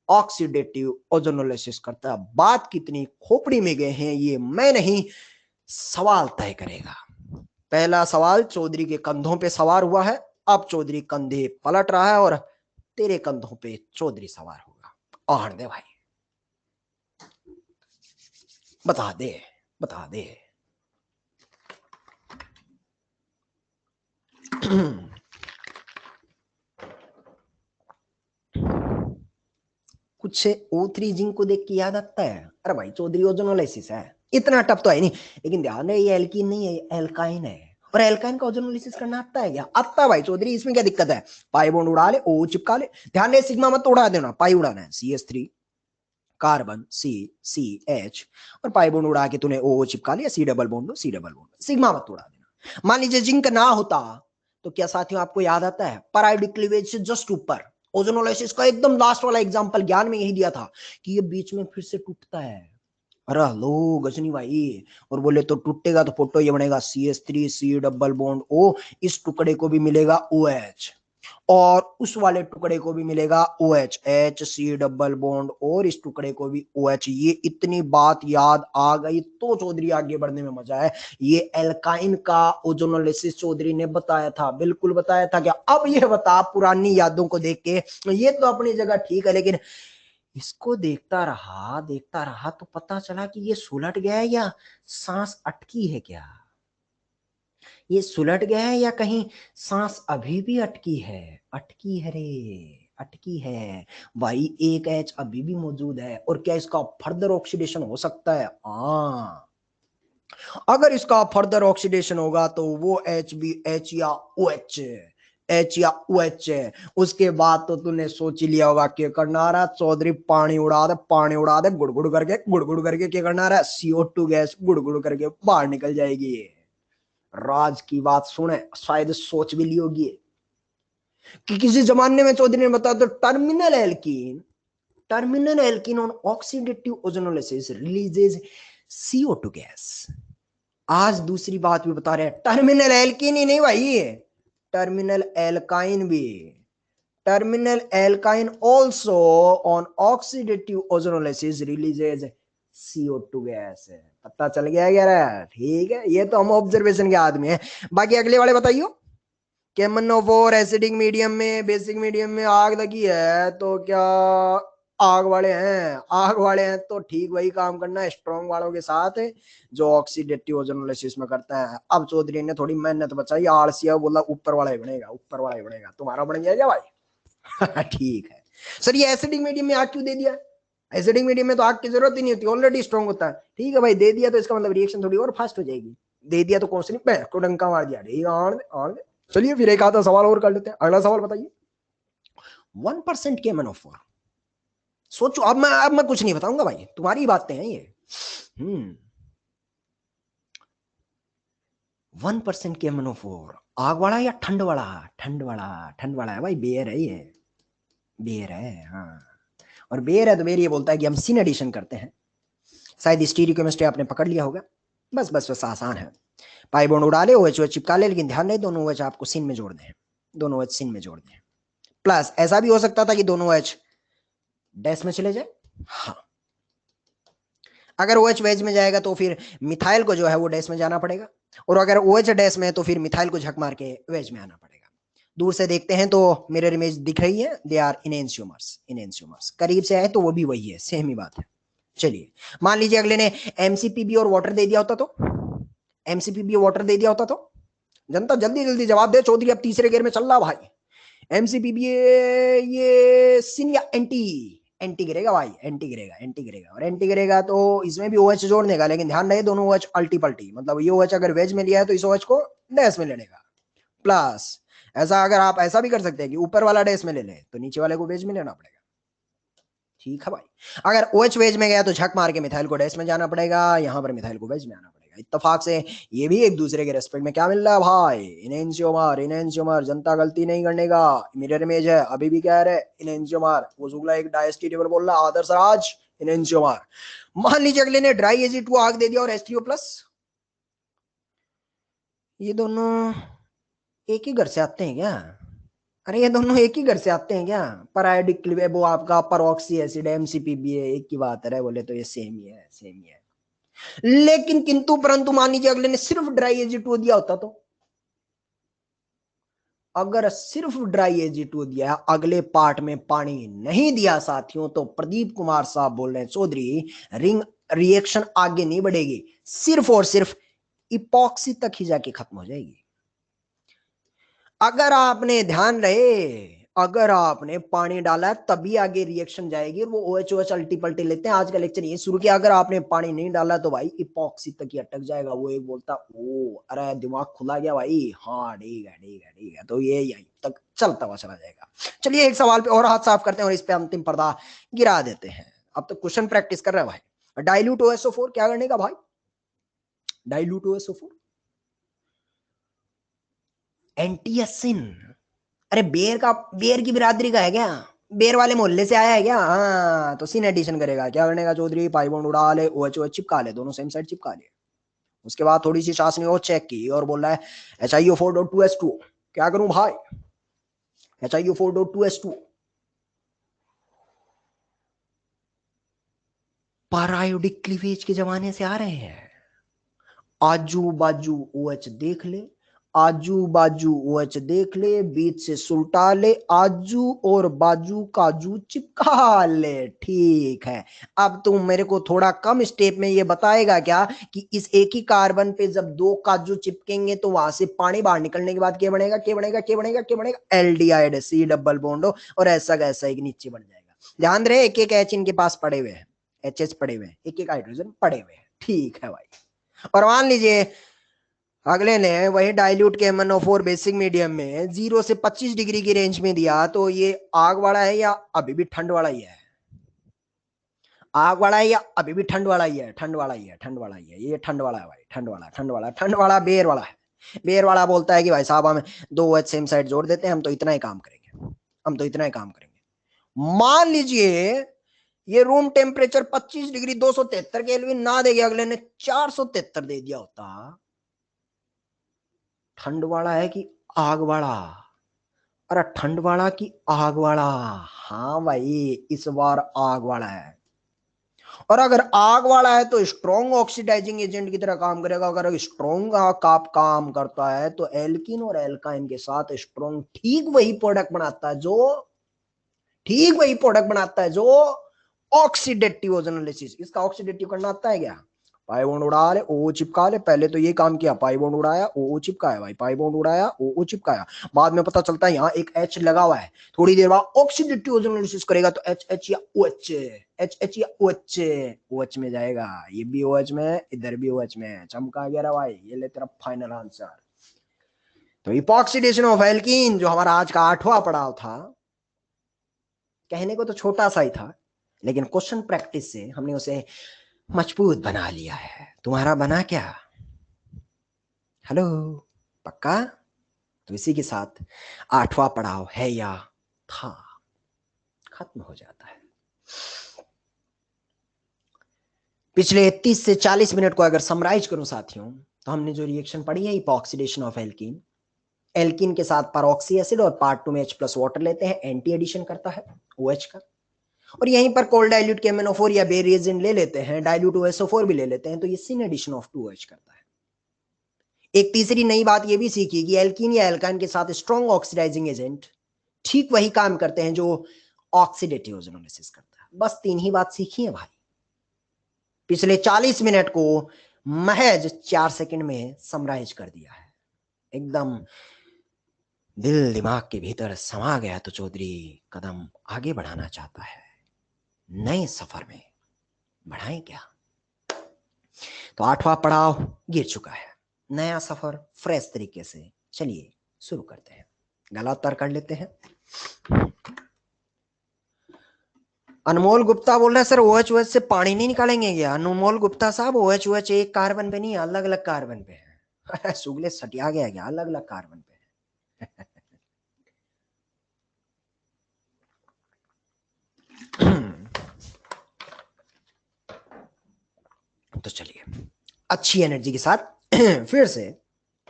ऑक्सीडेटिव ओजोनोलिसिस करता है। बात कितनी खोपड़ी में गए हैं ये मैं नहीं, सवाल तय करेगा। पहला सवाल चौधरी के कंधों पे सवार हुआ है, अब चौधरी कंधे पलट रहा है और तेरे कंधों पे चौधरी सवार होगा। आड़ दे भाई, बता दे बता दे। कुछ O3 जिंक को देख के याद आता है, अरे भाई चौधरी ओजोनोलिसिस है, इतना टफ तो है नहीं। लेकिन ध्यान रहे ये एल्कीन नहीं है, एल्काइन है, और एल्काइन का ओजोनोलिसिस करना आता है क्या? आता है भाई चौधरी, इसमें क्या दिक्कत है? पाई बॉन्ड उड़ा ले, O चिपका ले। ध्यान रहे सिग्मा मत उड़ा देना, पाई उड़ाना है, CH3 कार्बन CH, और पाई बॉन्ड उड़ा के तूने O चिपका लिया, C डबल बॉन्ड, सिग्मा मत उड़ा देना। मान लीजिए जिंक ना होता तो क्या साथियों आपको याद आता है, पैराइडिक क्लीवेज से जस्ट ऊपर ओजोनोलाइसिस का एकदम लास्ट वाला एग्जांपल ज्ञान में यही दिया था कि ये बीच में फिर से टूटता है। अरे लो गजनी भाई, और बोले तो टूटेगा तो फोटो ये बनेगा CH3 C double bond O, इस टुकड़े को भी मिलेगा OH, और उस वाले टुकड़े को भी मिलेगा OH, C डबल बॉन्ड, और इस टुकड़े को भी OH। ये इतनी बात याद आ गई तो चौधरी आगे बढ़ने में मजा है। ये एल्काइन का ओजोनोलिसिस चौधरी ने बताया था, बिल्कुल बताया था क्या? अब ये बता पुरानी यादों को देख के, ये तो अपनी जगह ठीक है, लेकिन इसको देखता रहा तो पता चला कि ये सुलट गया है या सांस अटकी है क्या? ये सुलट गया है या कहीं सांस अभी भी अटकी है? अटकी है रे, अटकी है भाई। एक H अभी भी मौजूद है, और क्या इसका फर्दर ऑक्सीडेशन हो सकता है? हाँ, अगर इसका फर्दर ऑक्सीडेशन होगा तो वो H भी H या OH है। उसके बाद तो तूने सोच ही लिया होगा क्या करना रहा चौधरी, पानी उड़ा दे गुड़गुड़ करके क्या करना रहा? CO2 गैस गुड़गुड़ करके बाहर निकल जाएगी। राज की बात सुने, शायद सोच भी ली होगी कि किसी जमाने में चौधरी ने बताया तो terminal alkene on oxidative ozonolysis releases CO2 gas. आज दूसरी बात भी बता रहे हैं, टर्मिनल एल्कीन ही नहीं भाई, टर्मिनल एल्काइन भी, terminal alkyne also on oxidative ozonolysis releases CO2 gas है। पता चल गया क्या? ठीक है, ये तो हम ऑब्जर्वेशन के आदमी हैं। बाकी अगले वाले बताइयो, केमनोफोर एसिडिक मीडियम में, बेसिक मीडियम में आग लगी है तो क्या आग वाले हैं तो ठीक वही काम करना है स्ट्रॉन्ग वालों के साथ जो ऑक्सीडेटिव ओजोनोलिसिस में करता है। अब चौधरी ने थोड़ी मेहनत बचाई, आलसिया बोला ऊपर वाला ही बनेगा, तुम्हारा बन गया क्या भाई? ठीक है सर, ये एसिडिक मीडियम में आग क्यों दे दिया? एसिडिक मीडियम में तो आग की जरूरत ही नहीं होती, ऑलरेडी स्ट्रॉन्ग होता है। ठीक है भाई, दे दिया तो इसका मतलब रिएक्शन थोड़ी और फास्ट हो जाएगी। दे दिया तो कौन सी नहीं को डंका मार दिया, ठीक है। चलिए फिर एक आधा सवाल और कर लेते हैं। अगला सवाल बताइए, 1% KMnO4। सोचो, अब मैं कुछ नहीं बताऊंगा भाई, तुम्हारी बातें हैं ये। 1% KMnO4 आग वाला या ठंड वाला है भाई, बेयर है ये, बेयर है। हाँ, और बेयर है तो बेयर ये बोलता है कि हम सिन एडिशन करते हैं। शायद स्टीरियोकेमिस्ट्री आपने पकड़ लिया होगा। बस आसान है, पाई बॉन्ड उड़ा ले, OH चिपका ले, लेकिन ध्यान रहे दोनों OH आपको सिन में जोड़ दें, दोनों OH सिन में जोड़ दें। प्लस ऐसा भी हो सकता था कि दोनों OH डैश में चले जाए। हाँ, अगर OH वेज में जाएगा तो फिर मिथाइल को जो है वो डैश में जाना पड़ेगा, और अगर OH डैश में है तो फिर मिथाइल को झक मार के वेज में आना पड़ेगा। दूर से देखते हैं तो मिरर इमेज दिख रही है, दे आर इनएंशियोमर्स। करीब से आए तो वो भी वही है, सेम ही बात है। चलिए मान लीजिए अगले ने MCPB और वाटर दे दिया होता तो, MCPB और वाटर दे दिया होता तो जनता जल्दी जवाब दे, चौधरी अब तीसरे गेयर में चल रहा भाई। MCPB ये सिन या एंटी गिरेगा भाई, एंटी गिरेगा, और एंटी गिरेगा तो इसमें भी OH जोड़ने का, लेकिन ध्यान रहे दोनों OH अल्टी पल्टी, मतलब ये OH अगर वेज में लिया है तो इस OH को डैश में लेने का। प्लस ऐसा अगर आप ऐसा भी कर सकते हैं कि ऊपर वाला डैश में ले ले तो नीचे वाले को वेज में लेना पड़ेगा। ठीक है भाई, अगर OH वेज में गया तो झक मार के मिथाइल को डैश में जाना पड़ेगा, यहां पर मिथाइल को वेज में आना पड़ेगा। जाएगा। इत्तेफाक से ये भी एक दूसरे के रेस्पेक्ट में क्या मिल रहा है भाई, इनएंशियोमर जनता गलती नहीं करने का मिरर इमेज है। अभी भी कह रहे इनएंशियोमर, वो शुक्ला एक डायस्टी टेबल बोल रहा आदर्श राज इनएंशियोमर। मान लीजिए अगले ने ड्राई Ag2 आग दे दिया और H3O+, ये दोनों एक ही घर से आते हैं क्या? अरे ये दोनों एक ही घर से आते हैं क्या? परायोडिक वो आपका परऑक्सी एसिड MCPB है, एक की बात है बोले तो ये सेम ही है, सेम ही है। लेकिन किंतु परंतु मान लीजिए अगले ने सिर्फ ड्राई Ag2 दिया होता तो, अगर सिर्फ ड्राई Ag2 दिया, अगले पार्ट में पानी नहीं दिया साथियों, तो प्रदीप कुमार साहब बोल रहे हैं चौधरी रिंग रिएक्शन आगे नहीं बढ़ेगी, सिर्फ और सिर्फ इपॉक्सी तक ही जाके खत्म हो जाएगी। अगर आपने ध्यान रहे, अगर आपने पानी डाला है तभी आगे रिएक्शन जाएगी, और वो OH अल्टी पल्टी लेते हैं। आज का लेक्चर ये शुरू किया, अगर आपने पानी नहीं डाला तो भाई इपॉक्सी तक ही अटक जाएगा। वो एक बोलता ओ अरे दिमाग खुला गया भाई, हाँ ठीक है ठीक है ठीक है, तो ये यही तक चलता हुआ चला जाएगा। चलिए एक सवाल पे और हाथ साफ करते हैं और इस पे अंतिम पर्दा गिरा देते हैं। अब तो क्वेश्चन प्रैक्टिस कर रहे हैं भाई। डाइल्यूट OSO4 क्या करने का भाई? Dilute OSO4 एंटीएसिन। अरे बेर की बिरादरी का है क्या? बेर वाले मोहल्ले से आया है क्या? हाँ तो सिन एडिशन करेगा। क्या करने का चौधरी? पाई बॉन्ड उड़ा ले, OH चिपका ले, दोनों सेम साइड चिपका ले। उसके बाद थोड़ी सी चाशनी और चेक की और बोल रहा है HiO4.2H2। क्या करूं भाई? HiO4.2H2 पैरायोडिक क्लीवेज के जमाने से आ रहे हैं। आजू बाजू OH देख ले, आजू बाजू OH देख ले, बीच से सुलटा ले, आजू और बाजू काजू चिपका ले। ठीक है, अब तुम मेरे को थोड़ा कम स्टेप में ये बताएगा क्या कि इस एक ही कार्बन पे जब दो काजू चिपकेंगे तो वहां से पानी बाहर निकलने के बाद क्या बनेगा? क्या बनेगा? क्या बनेगा? क्या बनेगा? एल्डिहाइड, C डबल बॉन्ड और ऐसा का ऐसा एक नीचे बन जाएगा। ध्यान रहे, एक एक H इनके पास पड़े हुए हैं, HH पड़े हुए हैं, एक एक हाइड्रोजन पड़े हुए हैं। ठीक है भाई। और मान लीजिए अगले ने वही डाइल्यूट के MnO4 बेसिक मीडियम में 0 से 25 डिग्री की रेंज में दिया, तो ये आग वाला है या अभी भी ठंड वाला ही है? आग वाला है या अभी भी ठंड वाला ही है? ठंड वाला ही है, ठंड वाला ही है, ये ठंड वाला है भाई, ठंड वाला, ठंड वाला, ठंड वाला बेर वाला है। बेर वाला बोलता है कि भाई साहब हम दो OH सेम साइड जोड़ देते हैं, हम तो इतना ही काम करेंगे, हम तो इतना ही काम करेंगे। मान लीजिए ये रूम टेम्परेचर 25 डिग्री 273 केल्विन ना देगा, अगले ने 473 दे दिया होता। ठंड वाला है कि आग वाला? अरे ठंड वाला कि आग वाला? हाँ भाई इस बार आग वाला है। और अगर आग वाला है तो स्ट्रॉन्ग ऑक्सीडाइजिंग एजेंट की तरह काम करेगा। अगर स्ट्रॉन्ग काम करता है तो एल्किन और एल्काइन के साथ स्ट्रॉन्ग ठीक वही प्रोडक्ट बनाता है जो ऑक्सीडेटिव ओजोनोलिसिस। इसका ऑक्सीडेटिव करना आता है क्या? पाई बॉन्ड उड़ा ले, ओ चिपका ले। पहले तो ये काम किया, पाई बॉन्ड उड़ाया, ओ चिपकाया भाई, पाई बॉन्ड उड़ाया, ओ चिपकाया। बाद में पता चलता है यहाँ एक H लगा हुआ है, थोड़ी देर बाद ऑक्सीडेटिव ओजोनोलिसिस करेगा तो H या OH, H या OH, OH में जाएगा। ये भी OH में, इधर भी OH में, चमका गया भाई। ये ले तेरा फाइनल आंसर। तो इपॉक्सीडेशन ऑफ एल्कीन जो हमारा आज का 8वां पड़ाव था, कहने को तो छोटा सा ही था, लेकिन क्वेश्चन प्रैक्टिस से हमने उसे मजबूत बना लिया है। तुम्हारा बना क्या? हेलो, पक्का? तो इसी के साथ 8वां पड़ाव है या था खत्म हो जाता है। पिछले 30 से 40 मिनट को अगर समराइज करूं साथियों, तो हमने जो रिएक्शन पढ़ी है इपॉक्सीडेशन ऑफ एल्कीन, एल्कीन के साथ परऑक्सी एसिड और पार्ट 2 में H+ वाटर लेते हैं, एंटी एडिशन करता है OH का। और यहीं पर कोल्ड डाइल्यूट के MnO4 या बेर रिएजेंट ले लेते हैं, डाइल्यूट OSO4 भी ले लेते हैं, तो ये सिन एडिशन ऑफ 2OH करता है। एक तीसरी नई बात ये भी सीखी कि एल्कीन या एल्काइन के साथ स्ट्रॉन्ग ऑक्सीडाइजिंग एजेंट ठीक वही काम करते हैं जो ऑक्सीडेटिव ओजोनोलिसिस करता है। बस 3 ही बात सीखी है भाई। पिछले 40 मिनट को महज 4 सेकंड में समराइज कर दिया है, एकदम दिल दिमाग के भीतर समा गया। तो चौधरी कदम आगे बढ़ाना चाहता है, नए सफर में बढ़ाएं क्या? तो 8वां पड़ाव गिर चुका है, नया सफर फ्रेश तरीके से चलिए शुरू करते हैं। गला उतार कर लेते हैं। अनमोल गुप्ता बोल रहा है सर OH से पानी नहीं निकालेंगे क्या? अनमोल गुप्ता साहब OH एक कार्बन पे नहीं, अलग अलग कार्बन पे है। सुगले सटिया गया क्या? अलग अलग कार्बन पे तो चलिए अच्छी एनर्जी के साथ फिर से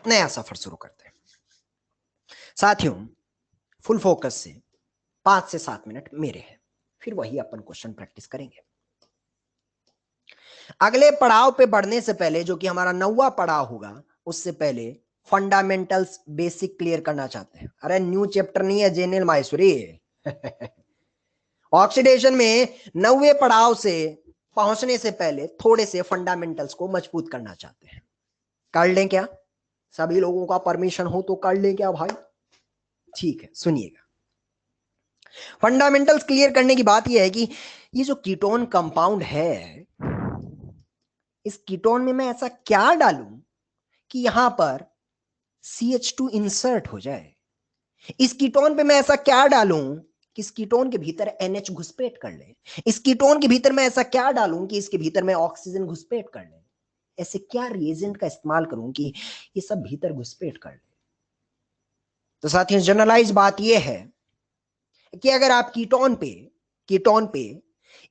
नया सफर शुरू करते हैं साथियों। फुल फोकस से 5 से 7 मिनट मेरे हैं, फिर वही अपन क्वेश्चन प्रैक्टिस करेंगे। अगले पड़ाव पे बढ़ने से पहले, जो कि हमारा 9वां पड़ाव होगा, उससे पहले फंडामेंटल्स बेसिक क्लियर करना चाहते हैं। अरे न्यू चैप्टर नहीं है जेनियल माहेश्वरी। ऑक्सीडेशन में 9वें पड़ाव से पहुंचने से पहले थोड़े से फंडामेंटल्स को मजबूत करना चाहते हैं। कर लें क्या? सभी लोगों का परमिशन हो तो कर लें क्या भाई? ठीक है, सुनिएगा। फंडामेंटल्स क्लियर करने की बात यह है कि ये जो कीटोन कंपाउंड है, इस कीटोन में मैं ऐसा क्या डालूं कि यहां पर CH2 इंसर्ट हो जाए। इस कीटोन पे मैं ऐसा क्या डालूं कि इस कीटोन के भीतर NH घुसपैठ कर ले। इस कीटोन के भीतर मैं ऐसा क्या डालूं कि इसके भीतर मैं ऑक्सीजन घुसपैठ कर ले। ऐसे क्या रिएजेंट का इस्तेमाल करूं कि ये सब भीतर घुसपैठ कर ले। तो साथियों जनरलाइज बात यह है कि अगर आप कीटोन पे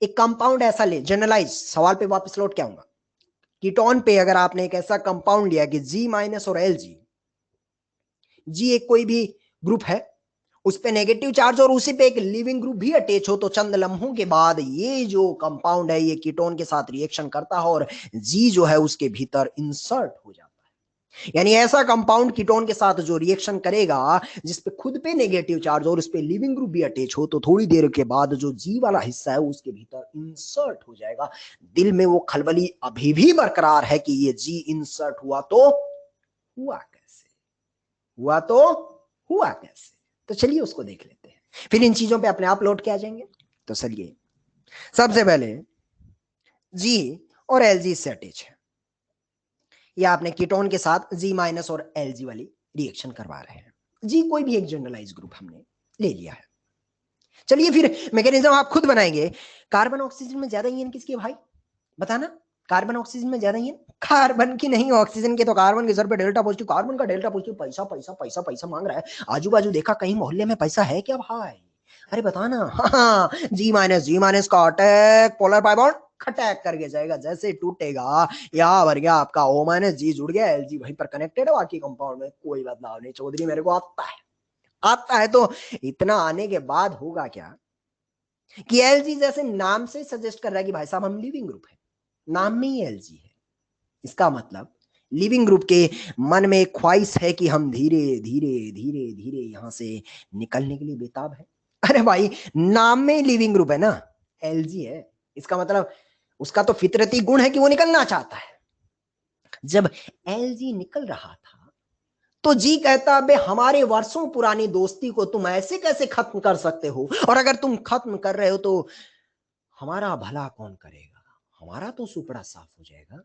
एक कंपाउंड ऐसा ले, जनरलाइज सवाल पे वापस लौट के आऊंगा। कीटोन पे अगर आपने एक ऐसा कंपाउंड लिया कि G- और Lg, जी एक कोई भी ग्रुप है, उस पे नेगेटिव चार्ज और उसी पे एक लिविंग ग्रुप भी अटैच हो, तो चंद लम्हों के बाद ये जो कंपाउंड है ये कीटोन के साथ रिएक्शन करता है और जी जो है उसके भीतर इंसर्ट हो जाता है। यानी ऐसा कंपाउंड कीटोन के साथ जो रिएक्शन करेगा जिसपे खुद पे नेगेटिव चार्ज और उस पे लिविंग ग्रुप भी अटैच हो, तो थोड़ी देर के बाद जो जी वाला हिस्सा है उसके भीतर इंसर्ट हो जाएगा। दिल में वो खलबली अभी भी बरकरार है कि ये जी इंसर्ट हुआ तो हुआ कैसे, हुआ तो हुआ कैसे। तो चलिए उसको देख लेते हैं, फिर इन चीजों पे अपने आप लौट के आ जाएंगे। तो चलिए सबसे पहले जी और Lg से अटैच है, या आपने कीटोन के साथ G- और Lg वाली रिएक्शन करवा रहे हैं। जी कोई भी एक जनरलाइज ग्रुप हमने ले लिया है। चलिए फिर मैकेनिज्म आप खुद बनाएंगे। कार्बन ऑक्सीजन में ज्यादा ईएन किसकी है भाई? बताना। कार्बन ऑक्सीजन में ज्यादा ईएन कार्बन की नहीं, ऑक्सीजन के। तो कार्बन के सर पे डेल्टा पॉजिटिव, कार्बन का डेल्टा पॉजिटिव, पैसा पैसा पैसा पैसा मांग रहा है। आजू बाजू देखा कहीं मोहल्ले में पैसा है क्या भाई? अरे बताना। हाँ, G- का अटैक पोलर पाई बॉन्ड खटैक करके जाएगा, जैसे टूटेगा यहाँ भर गया आपका O- जुड़ गया Lg वहीं पर कनेक्टेड है, बाकी कंपाउंड में कोई बदलाव नहीं। चौधरी मेरे को आता है तो इतना आने के बाद होगा क्या कि Lg जैसे नाम से सजेस्ट कर रहा है कि भाई साहब हम लिविंग ग्रुप है, नाम में ही Lg है। इसका मतलब लिविंग ग्रुप के मन में एक ख्वाहिश है कि हम धीरे धीरे धीरे धीरे यहां से निकलने के लिए बेताब है। अरे भाई नाम में ही लिविंग ग्रुप है ना, Lg है, इसका मतलब उसका तो फितरती गुण है कि वो निकलना चाहता है। जब Lg निकल रहा था तो जी कहता बे हमारे वर्षों पुरानी दोस्ती को तुम ऐसे कैसे खत्म कर सकते हो, और अगर तुम खत्म कर रहे हो तो हमारा भला कौन करेगा, हमारा तो सुपड़ा साफ हो जाएगा।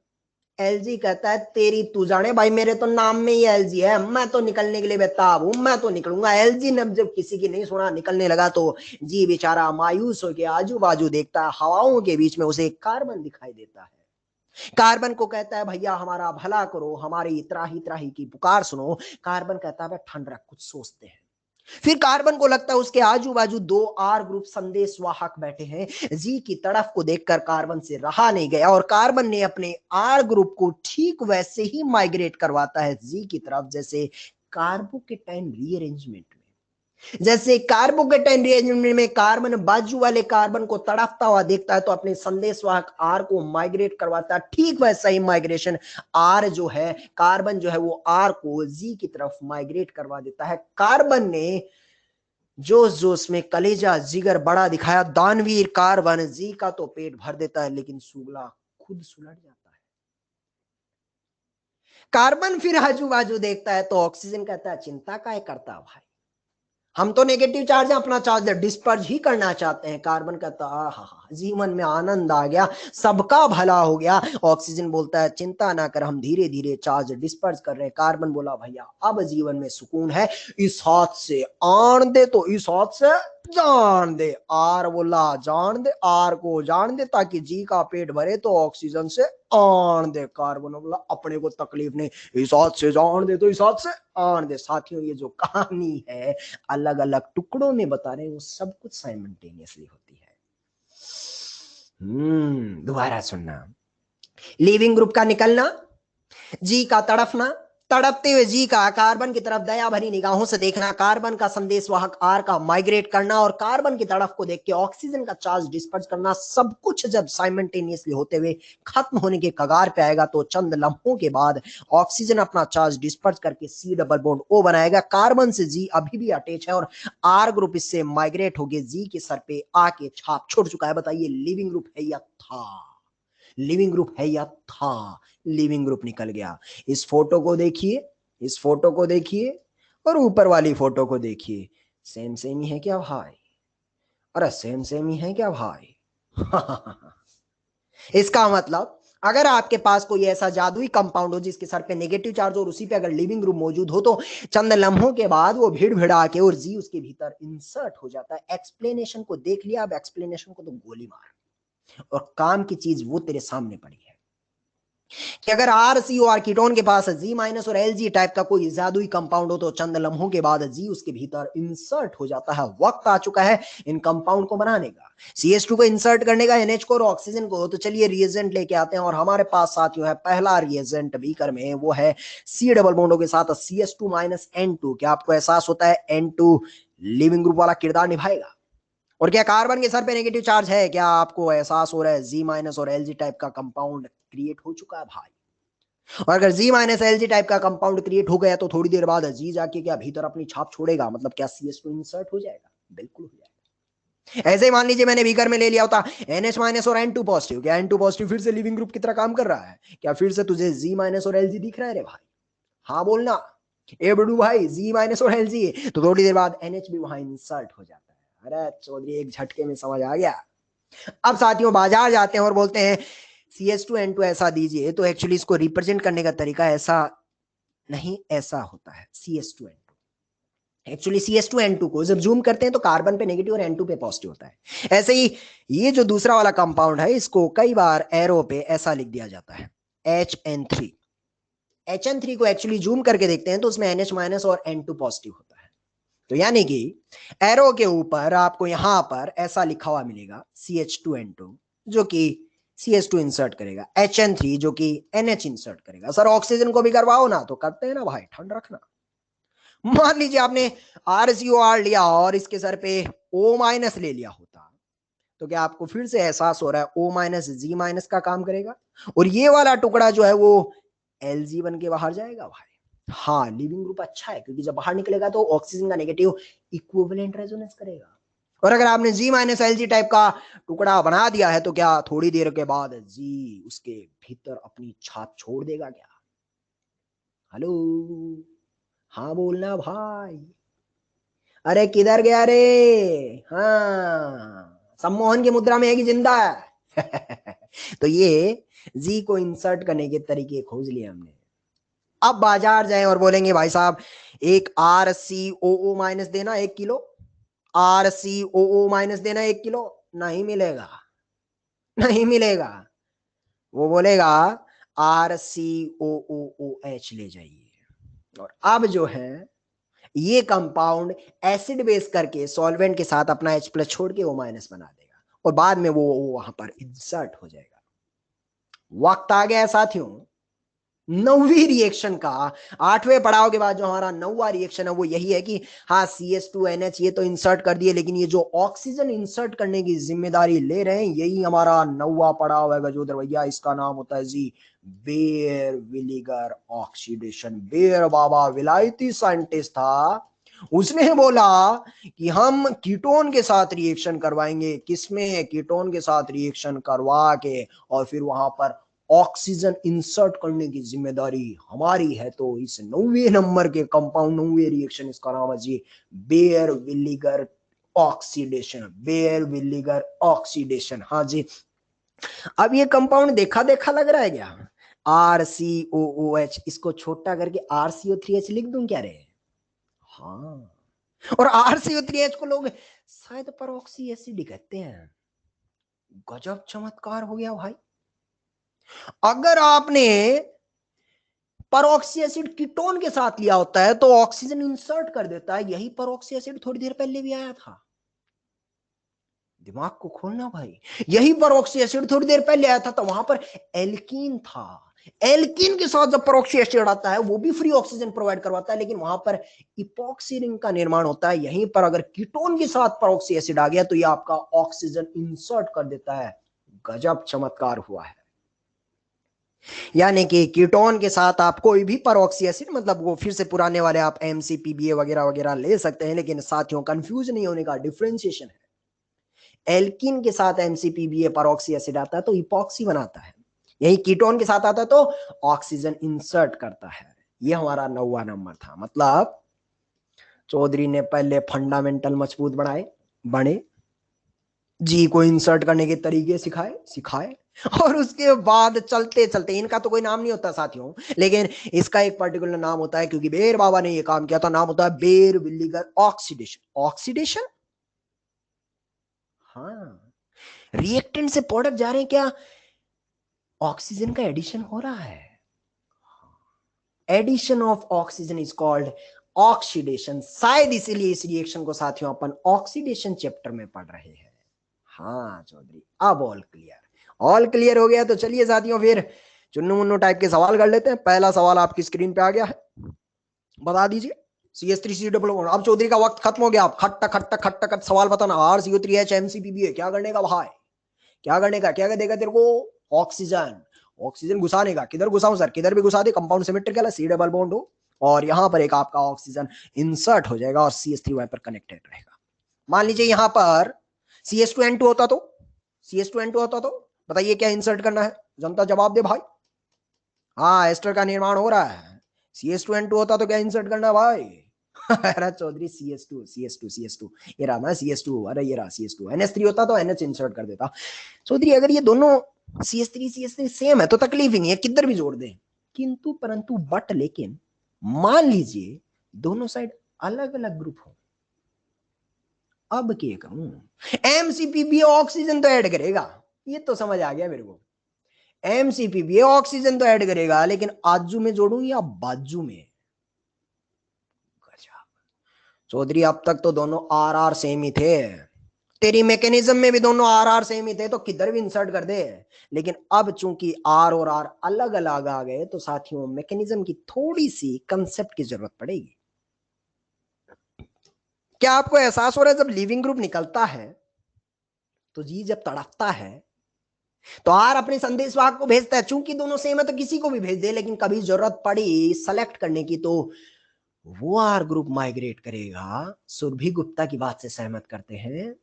Lg कहता है तेरी तू जाने भाई, मेरे तो नाम में ही Lg है, मैं तो निकलने के लिए बेताब हूं, मैं तो निकलूंगा। Lg ने जब किसी की नहीं सुना निकलने लगा तो जी बेचारा मायूस होकर आजू बाजू देखता है, हवाओं के बीच में उसे एक कार्बन दिखाई देता है। कार्बन को कहता है भैया हमारा भला करो, हमारी त्राही त्राही की पुकार सुनो। कार्बन कहता है ठंड रख, कुछ सोचते हैं। फिर कार्बन को लगता है उसके आजू बाजू 2 R ग्रुप संदेश वाहक बैठे हैं। जी की तरफ को देखकर कार्बन से रहा नहीं गया और कार्बन ने अपने R ग्रुप को ठीक वैसे ही माइग्रेट करवाता है जी की तरफ, जैसे कार्बोकेटाइन रीअरेंजमेंट में। जैसे कार्बोकेटाइन रिएरेंजमेंट में कार्बन बाजू वाले कार्बन को तड़पता हुआ देखता है तो अपने संदेशवाहक आर को माइग्रेट करवाता है, ठीक वैसा ही माइग्रेशन आर जो है, कार्बन जो है वो आर को जी की तरफ माइग्रेट करवा देता है। कार्बन ने जोश जोश में कलेजा जिगर बड़ा दिखाया, दानवीर कार्बन जी का तो पेट भर देता है लेकिन सुगला खुद सुलट जाता है। कार्बन फिर आजू बाजू देखता है तो ऑक्सीजन कहता है चिंता काहे करता भाई, हम तो नेगेटिव चार्ज है, अपना चार्ज डिस्पर्ज ही करना चाहते हैं। कार्बन कहता है हाँ जीवन में आनंद आ गया, सबका भला हो गया। ऑक्सीजन बोलता है चिंता ना कर, हम धीरे धीरे चार्ज डिस्पर्ज कर रहे हैं। कार्बन बोला भैया अब जीवन में सुकून है, इस हाथ से आन दे तो इस हाथ से जान दे, आर बोला जान दे, आर को जान दे ताकि जी का पेट भरे तो ऑक्सीजन से आन दे। कार्बन बोला अपने को तकलीफ नहीं, इस हाथ से जान दे तो इस हाथ से आन दे। साथियों ये जो कहानी है अलग अलग टुकड़ों में बता रहे हैं, वो सब कुछ साइमल्टेनियसली होती है। दोबारा सुनना। लिविंग ग्रुप का निकलना, जी का तड़फना, तड़पते हुए जी का कार्बन की तरफ दया भरी निगाहों से देखना, कार्बन का संदेशवाहक आर का माइग्रेट करना और कार्बन की तड़फ को देख के ऑक्सीजन का चार्ज डिस्पर्स करना, सब कुछ जब साइमल्टेनियसली होते हुए खत्म होने के कगार पे आएगा तो चंद लम्हों के बाद ऑक्सीजन अपना चार्ज डिस्पर्स करके सी डबल बॉन्ड ओ बनाएगा। कार्बन से जी अभी भी अटैच है और आर ग्रुप इससे माइग्रेट होके जी के सर पे आके छाप छोड़ चुका है। बताइए लिविंग ग्रुप है या था? लिविंग ग्रुप है या था? लिविंग ग्रुप निकल गया। इस फोटो को देखिए, इस फोटो को देखिए और ऊपर वाली फोटो को देखिए, सेम सेम ही है क्या भाई? अरे सेम सेम ही है क्या भाई? इसका मतलब अगर आपके पास कोई ऐसा जादुई कंपाउंड हो जिसके सर पे नेगेटिव चार्ज और उसी पे अगर लिविंग ग्रुप मौजूद हो तो चंद लम्हों के बाद वो भीड़ भिड़ा के और जी उसके भीतर इंसर्ट हो जाता है। एक्सप्लेनेशन को देख लिया, अब एक्सप्लेनेशन को तो गोली मार और काम की चीज वो तेरे सामने पड़ी है कि अगर RCOR कीटोन के पास जी माइनस और Lg टाइप का कोई जादुई कंपाउंड हो तो चंद लम्हों के बाद जी उसके भीतर इंसर्ट हो जाता है। वक्त आ चुका है इन कंपाउंड को बनाने का, CH2 को इंसर्ट करने का, NH को और ऑक्सीजन को। तो चलिए रिएजेंट लेके आते हैं और हमारे पास साथियों है पहला रिएजेंट बीकर में, वो है C डबल बॉन्डों के साथ CH2 माइनस N2। क्या आपको एहसास होता है N2 लिविंग ग्रुप वाला किरदार निभाएगा? और क्या कार्बन के सर पे नेगेटिव चार्ज है? क्या आपको एहसास हो रहा है जी माइनस और Lg टाइप का कंपाउंड क्रिएट हो चुका है भाई? और अगर जी माइनस Lg टाइप का कंपाउंड क्रिएट हो गया तो थोड़ी देर बाद जी जाके क्या भीतर अपनी छाप छोड़ेगा? मतलब क्या CH2 इंसर्ट हो जाएगा? बिल्कुल हो जाएगा। ऐसे ही मान लीजिए मैंने बीकर में ले लिया होता NH माइनस और N2 पॉजिटिव। क्या N2 पॉजिटिव फिर से लिविंग ग्रुप की तरह काम कर रहा है? क्या फिर से तुझे जी माइनस और Lg दिख रहा है रे भाई? हाँ बोलना ए बड़ू भाई, जी माइनस और Lg। तो थोड़ी देर बाद NH भी वहां इंसर्ट हो जाता है। अरे चौधरी एक झटके में समझ आ गया। अब साथियों बाजार जाते हैं और बोलते हैं CH2N2 ऐसा दीजिए, तो एक्चुअली इसको रिप्रेजेंट करने का तरीका ऐसा नहीं, ऐसा होता है CH2N2। एक्चुअली CH2N2 को जब जूम करते हैं तो कार्बन पे नेगेटिव और N2 पे पॉजिटिव होता है। ऐसे ही ये जो दूसरा वाला कंपाउंड है इसको कई बार एरो पे ऐसा लिख दिया जाता है HN3। HN3 को एक्चुअली जूम करके देखते हैं तो उसमें NH माइनस और N2 पॉजिटिव होता है। तो यानी कि एरो के ऊपर आपको यहां पर ऐसा लिखा हुआ मिलेगा CH2N2 जो कि CH2 इंसर्ट करेगा, HN3 जो कि NH इंसर्ट करेगा। सर ऑक्सीजन को भी करवाओ ना, तो करते हैं ना भाई, ठंड रखना। मान लीजिए आपने RCOR लिया और इसके सर पे O माइनस ले लिया होता, तो क्या आपको फिर से एहसास हो रहा है O माइनस G माइनस का काम करेगा और ये वाला टुकड़ा जो है वो Lg बन के बाहर जाएगा भाई। हाँ लिविंग ग्रुप अच्छा है क्योंकि जब बाहर निकलेगा तो ऑक्सीजन का नेगेटिव इक्विवेलेंट रेजोनेंस करेगा। और अगर आपने G माइनस Lg टाइप का टुकड़ा बना दिया है तो क्या थोड़ी देर के बाद G उसके भीतर अपनी छाप छोड़ देगा क्या? हेलो, हाँ बोलना भाई। अरे किधर गया रे? हाँ सम्मोहन की मुद्रा में है कि जिंदा है? तो ये जी को इंसर्ट करने के तरीके खोज लिए हमने। अब बाजार जाएं और बोलेंगे भाई साहब एक RCOO माइनस देना 1 किलो, RCOO माइनस देना 1 किलो। नहीं मिलेगा, नहीं मिलेगा। वो बोलेगा RCOOH ले जाइए। और अब जो है ये कंपाउंड एसिड बेस करके सॉल्वेंट के साथ अपना H प्लस छोड़ के O माइनस बना देगा और बाद में वो वहां पर इंसर्ट हो जाएगा। वक्त आ गया साथियों 9वीं रिएक्शन का। 8वें पड़ाव के बाद जो हमारा 9वां रिएक्शन है वो यही है कि हाँ CH2NH ये तो इंसर्ट कर दिए, लेकिन ये जो ऑक्सीजन इंसर्ट करने की जिम्मेदारी ले रहे हैं यही हमारा 9वां पड़ाव है गजोदर भैया। इसका नाम होता है जी बेयर विलीगर ऑक्सीडेशन। बेयर बाबा विलायती साइंटिस्ट था, उसने बोला कि हम कीटोन के साथ रिएक्शन करवाएंगे। किसमें? कीटोन के साथ रिएक्शन करवा के और फिर वहां पर ऑक्सीजन इंसर्ट करने की जिम्मेदारी हमारी है। तो इस 9वें नंबर के कंपाउंड 9वें रिएक्शन इसका नाम है जी बेयर विलीगर ऑक्सीडेशन। बेयर विलीगर ऑक्सीडेशन, हाँ जी। अब ये कंपाउंड देखा देखा लग रहा है क्या? RCOOH, इसको छोटा करके RCO3H लिख दूं क्या रे? हाँ और RCO3H को लोग शायद परऑक्सी एसिड कहते हैं। गजब चमत्कार हो गया भाई। अगर आपने परऑक्सी एसिड कीटोन के साथ लिया होता है तो ऑक्सीजन इंसर्ट कर देता है। यही परऑक्सी एसिड थोड़ी देर पहले भी आया था। दिमाग को खोलना भाई, यही परऑक्सी एसिड थोड़ी देर पहले आया था तो वहां पर एल्कीन था। एल्कीन के साथ जब परऑक्सी एसिड आता है वो भी फ्री ऑक्सीजन प्रोवाइड करवाता है, लेकिन वहां पर इपॉक्सी रिंग का निर्माण होता है। यहीं पर अगर कीटोन के साथ परऑक्सी एसिड आ गया तो ये आपका ऑक्सीजन इंसर्ट कर देता है। गजब चमत्कार हुआ है। यानी कि कीटोन के साथ आप कोई भी परऑक्सी एसिड, मतलब वो फिर से पुराने वाले आप MCPBA वगैरह वगैरह ले सकते हैं, लेकिन साथियों कंफ्यूज नहीं होने का, डिफरेंशिएशन है। एल्कीन के साथ MCPBA परऑक्सी एसिड आता है तो इपॉक्सी बनाता है, यही कीटोन के साथ आता है तो ऑक्सीजन इंसर्ट करता है। ये हमारा 9वां नंबर था। मतलब चौधरी ने पहले फंडामेंटल मजबूत बने, जी को इंसर्ट करने के तरीके सिखाए और उसके बाद चलते चलते, इनका तो कोई नाम नहीं होता साथियों, लेकिन इसका एक पर्टिकुलर नाम होता है क्योंकि बेर बाबा ने ये काम किया था। नाम होता है बेर विलिगर ऑक्सीडेशन। ऑक्सीडेशन, हाँ, रिएक्टेंट से प्रोडक्ट जा रहे हैं क्या, ऑक्सीजन का एडिशन हो रहा है। Addition of oxygen is called oxidation. शायद इसीलिए इस रिएक्शन को साथियों अपन ऑक्सीडेशन चैप्टर में पढ़ रहे हैं। हाँ चौधरी, अब ऑल क्लियर हो गया। तो चलिए साथियों फिर चुन्नू मुन्नू टाइप के सवाल कर लेते हैं। पहला सवाल आपकी स्क्रीन पे आ गया है, बता दीजिए। CH3COO। अब चौधरी का वक्त खत्म हो गया। आप खट्टा खट्टा खट्टा खट सवाल बताना। RCO3H MCPBA क्या करने का भाई, क्या करने का, क्या देगा तेरे को, ऑक्सीजन। ऑक्सीजन घुसाने का, किधर घुसाऊं सर, किधर भी घुसा दे, कंपाउंड सिमेट्रिकल है, C डबल बॉन्ड हो और यहां पर एक आपका ऑक्सीजन इंसर्ट हो जाएगा और CH3 वहां पर कनेक्टेड रहेगा। मान लीजिए यहां पर CH2N2 होता तो, CH2N2 होता तो बताइए क्या इंसर्ट करना है, जनता जवाब दे भाई। हाँ, एस्टर का निर्माण हो रहा है, CH2N2 होता तो क्या इंसर्ट करना है भाई। अरे चौधरी CH2 ये रहा ना CH2, अरे ये रहा CH2। NH3 होता तो NH इंसर्ट कर देता। चौधरी अगर ये दोनों CH3 सेम है तो तकलीफ ही नहीं है, किधर भी जोड़ दे। किंतु परंतु बट लेकिन मान लीजिए दोनों साइड अलग अलग ग्रुप हो, अब क्या करूं। MCPBA ऑक्सीजन तो ऐड करेगा, ये तो समझ आ गया मेरे को। MCPBA ऑक्सीजन तो ऐड करेगा, लेकिन आजू में जोड़ू या बाजू में। चौधरी अब तक तो दोनों RR सेम ही थे, तेरी मैकेनिज्म में भी दोनों RR सेम ही थे तो किधर भी इंसर्ट कर दे। लेकिन अब चूंकि R और R अलग अलग आ गए तो साथियों मैकेनिज्म की थोड़ी सी कंसेप्ट की जरूरत पड़ेगी। क्या आपको एहसास हो रहा है जब लिविंग ग्रुप निकलता है तो जी जब तड़पता है तो R अपने संदेशवाहक को भेजता है, चूंकि दोनों सेम है तो किसी को भी भेज दे, लेकिन कभी जरूरत पड़ी सेलेक्ट करने की तो वो R ग्रुप माइग्रेट करेगा। सुरभि गुप्ता की बात से सहमत करते हैं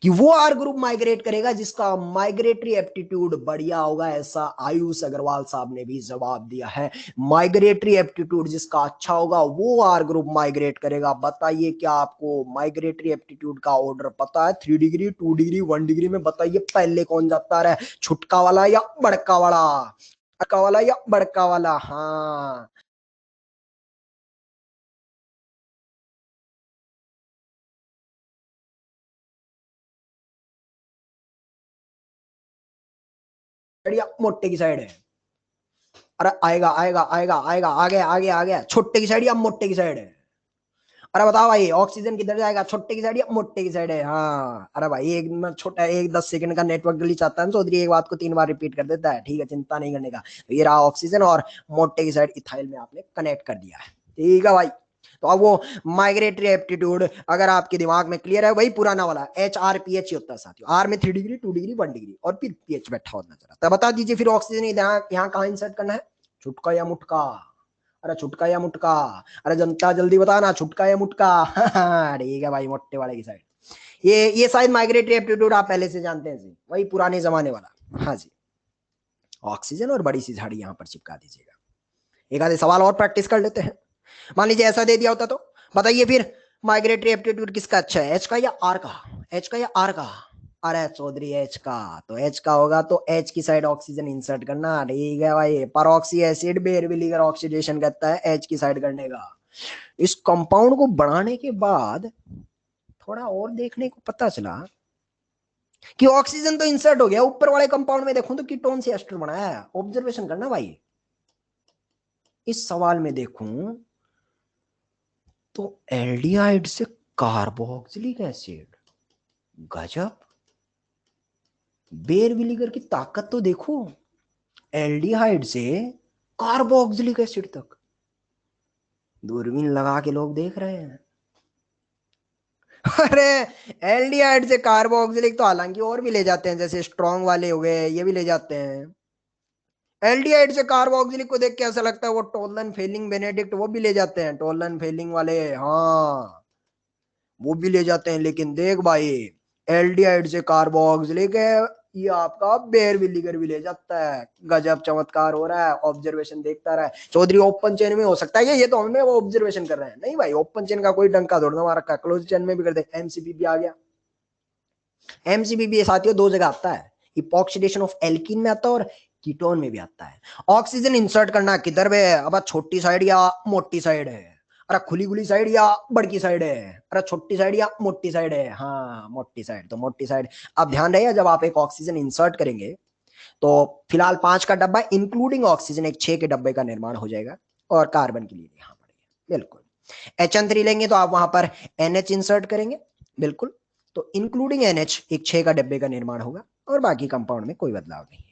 कि वो R ग्रुप माइग्रेट करेगा जिसका माइग्रेटरी एप्टीट्यूड बढ़िया होगा। ऐसा आयुष अग्रवाल साहब ने भी जवाब दिया है। माइग्रेटरी एप्टीट्यूड जिसका अच्छा होगा वो R ग्रुप माइग्रेट करेगा। बताइए क्या आपको माइग्रेटरी एप्टीट्यूड का ऑर्डर पता है? 3 डिग्री, 2 डिग्री, 1 डिग्री में बताइए पहले कौन जाता है, छुटका वाला या बड़का वाला, बड़का वाला या बड़का वाला। हाँ, बढ़िया मोटे की साइड है। अरे आएगा आएगा आएगा आएगा, आ गया आ गया आ गया, छोटे की साइड या मोटे की साइड है। अरे बताओ भाई ऑक्सीजन किधर जाएगा, छोटे की साइड या मोटे की साइड है। हाँ, अरे भाई एक छोटा, एक 10 सेकंड का नेटवर्क ग्लिच आता है चौधरी, एक बात को 3 बार रिपीट कर देता है। ठीक है, चिंता नहीं करने का। तो ये रहा ऑक्सीजन और मोटे की साइड इथाइल में आपने कनेक्ट कर दिया है। ठीक है भाई, तो अब वो माइग्रेटरी एप्टीट्यूड अगर आपके दिमाग में क्लियर है, वही पुराना वाला HRPH ही होता है साथियों। R में 3 डिग्री, 2 डिग्री, 1 डिग्री और फिर पीएच बैठा हुआ नजर आता है। बता दीजिए फिर ऑक्सीजन यहाँ कहाँ इंसर्ट करना है, छुटका या मुटका। अरे छुटका या मुटका, अरे जनता जल्दी बताना, छुटका या मुटका। ठीक है भाई, मोटे वाले की साइड। ये शायद माइग्रेटरी एप्टीट्यूड आप पहले से जानते हैं जी, वही पुराने जमाने वाला। हाँ जी, ऑक्सीजन और बड़ी सी झाड़ी यहाँ पर चिपका दीजिएगा। एक आधे सवाल और प्रैक्टिस कर लेते हैं। मान लीजिए ऐसा दे दिया होता तो बताइए फिर माइग्रेटरी एप्टीट्यूड किसका अच्छा है, H का या R का, H का या R का। अरे चौधरी H का, तो H का होगा तो H की साइड ऑक्सीजन इंसर्ट करना। ठीक है भाई, परऑक्सी एसिड बेरविलीगर ऑक्सीडेशन कहता है H की साइड करने का। इस कंपाउंड को बनाने के बाद थोड़ा और देखने को पता चला कि ऑक्सीजन तो इंसर्ट हो गया ऊपर वाले कंपाउंड में, देखूं तो कीटोन से एस्टर बनाया है। ऑब्जर्वेशन करना भाई, इस सवाल में देखूं तो एल्डिहाइड से कार्बोक्सिलिक एसिड, गजब। बेर विनेगर की ताकत तो देखो, एल्डिहाइड से कार्बोक्सिलिक एसिड तक दूरबीन लगा के लोग देख रहे हैं। अरे एल्डिहाइड से कार्बोक्सिलिक तो हालांकि और भी ले जाते हैं, जैसे स्ट्रॉन्ग वाले हो गए, ये भी ले जाते हैं। एल्डिहाइड से कार्बोक्सिलिक को देख के ऐसा लगता है वो टोलन फेलिंग बेनेडिक्ट, वो भी ले जाते हैं, टोलन फेलिंग वाले, हाँ वो भी ले जाते हैं। लेकिन देख भाई, एल्डिहाइड से कार्बोक्सिलिक है, ये आपका बेर विनेगर भी ले जाता है। गजब चमत्कार हो रहा है, ऑब्जर्वेशन देखता रहा है चौधरी। ओपन चेन में हो सकता है ये तो हमें वो ऑब्जर्वेशन कर रहे हैं, नहीं भाई ओपन चेन का कोई डंका दौड़ना मारा रखा, क्लोज चेन में भी कर दे। एमसीपी भी आ गया। एमसीपी भी साथियों दो जगह आता है, इपॉक्सीडेशन ऑफ एल्कीन में आता है और कीटोन में भी आता है। ऑक्सीजन इंसर्ट करना किधर पे है, अब छोटी साइड या मोटी साइड है, अरे खुली खुली साइड या बड़की साइड है, अरे छोटी साइड या मोटी साइड है, हाँ मोटी साइड, तो मोटी साइड। अब ध्यान रहे जब आप एक ऑक्सीजन इंसर्ट करेंगे तो फिलहाल 5 का डब्बा इंक्लूडिंग ऑक्सीजन एक 6 के डब्बे का निर्माण हो जाएगा और कार्बन के लिए यहाँ पड़ेगा। बिल्कुल HN3 लेंगे तो आप वहां पर NH इंसर्ट करेंगे, बिल्कुल, तो इंक्लूडिंग NH एक 6 का डब्बे का निर्माण होगा और बाकी कंपाउंड में कोई बदलाव नहीं है।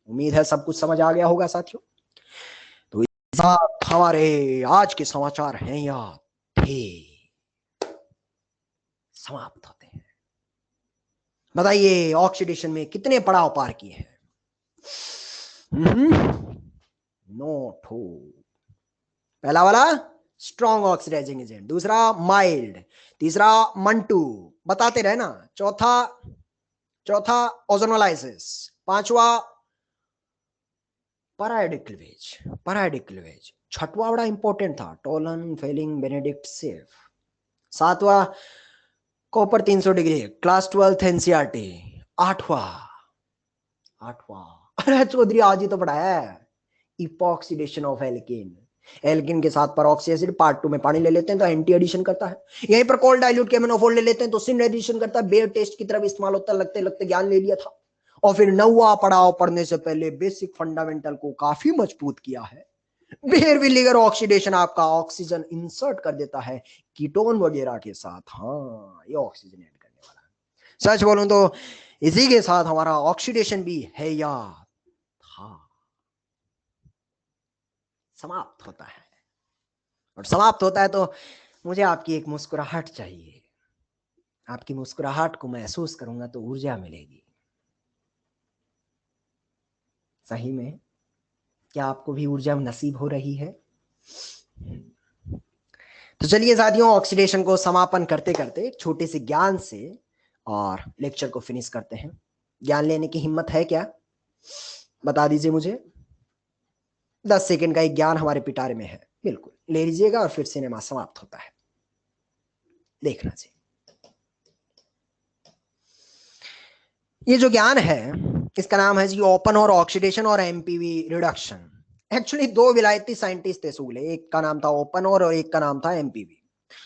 उम्मीद है सब कुछ समझ आ गया होगा साथियों। तो साथ हमारे आज के समाचार हैं या थे समाप्त होते हैं। बताइए ऑक्सीडेशन में कितने पड़ाव पार किए हैं? नोट हो, पहला वाला स्ट्रॉन्ग ऑक्सीडाइजिंग एजेंट, दूसरा माइल्ड, तीसरा मंटू, बताते रहे ना, चौथा ओजोनोलाइसिस, पांचवा पराइडिक क्लीवेज, छठवा बड़ा इंपॉर्टेंट था, टोलन फेलिंग बेनेडिक्ट सेफ, सातवां कॉपर 300 डिग्री क्लास 12 एनसीईआरटी, आठवां अरे चौधरी आज ही तो पढ़ाया है, इपॉक्सीडेशन ऑफ एल्कीन। एल्कीन के साथ परऑक्सी एसिड पार्ट 2 में पानी ले लेते हैं तो एंटी एडिशन करता है, यहीं पर कोल्ड डाइल्यूट के एमिनोफोल्ड ले लेते हैं तो सिन एडिशन करता है। बेयर टेस्ट की तरफ इस्तेमाल होता है, लगते लगते ज्ञान ले लिया था। और फिर 9वां पड़ाव पढ़ने से पहले बेसिक फंडामेंटल को काफी मजबूत किया है। बेयर विनेगर ऑक्सीडेशन आपका ऑक्सीजन इंसर्ट कर देता है कीटोन वगैरह के साथ, हाँ ये ऑक्सीजन ऐड करने वाला है। सच बोलूं तो इसी के साथ हमारा ऑक्सीडेशन भी है या था समाप्त होता है। और समाप्त होता है तो मुझे आपकी एक मुस्कुराहट चाहिए, आपकी मुस्कुराहट को महसूस करूंगा तो ऊर्जा मिलेगी। सही में क्या आपको भी ऊर्जा नसीब हो रही है? तो चलिए साथियों, ऑक्सीडेशन को समापन करते करते एक छोटे से ज्ञान से और लेक्चर को फिनिश करते हैं। ज्ञान लेने की हिम्मत है क्या? बता दीजिए मुझे। 10 सेकंड का एक ज्ञान हमारे पिटारे में है, बिल्कुल ले लीजिएगा और फिर सिनेमा समाप्त होता है, देखना चाहिए। ये जो ज्ञान है इसका नाम है जी ओपन और ऑक्सीडेशन और एमपीवी रिडक्शन। एक्चुअली दो विलायती साइंटिस्ट थे सूले, एक का नाम था ओपन और एक का नाम था एमपीवी।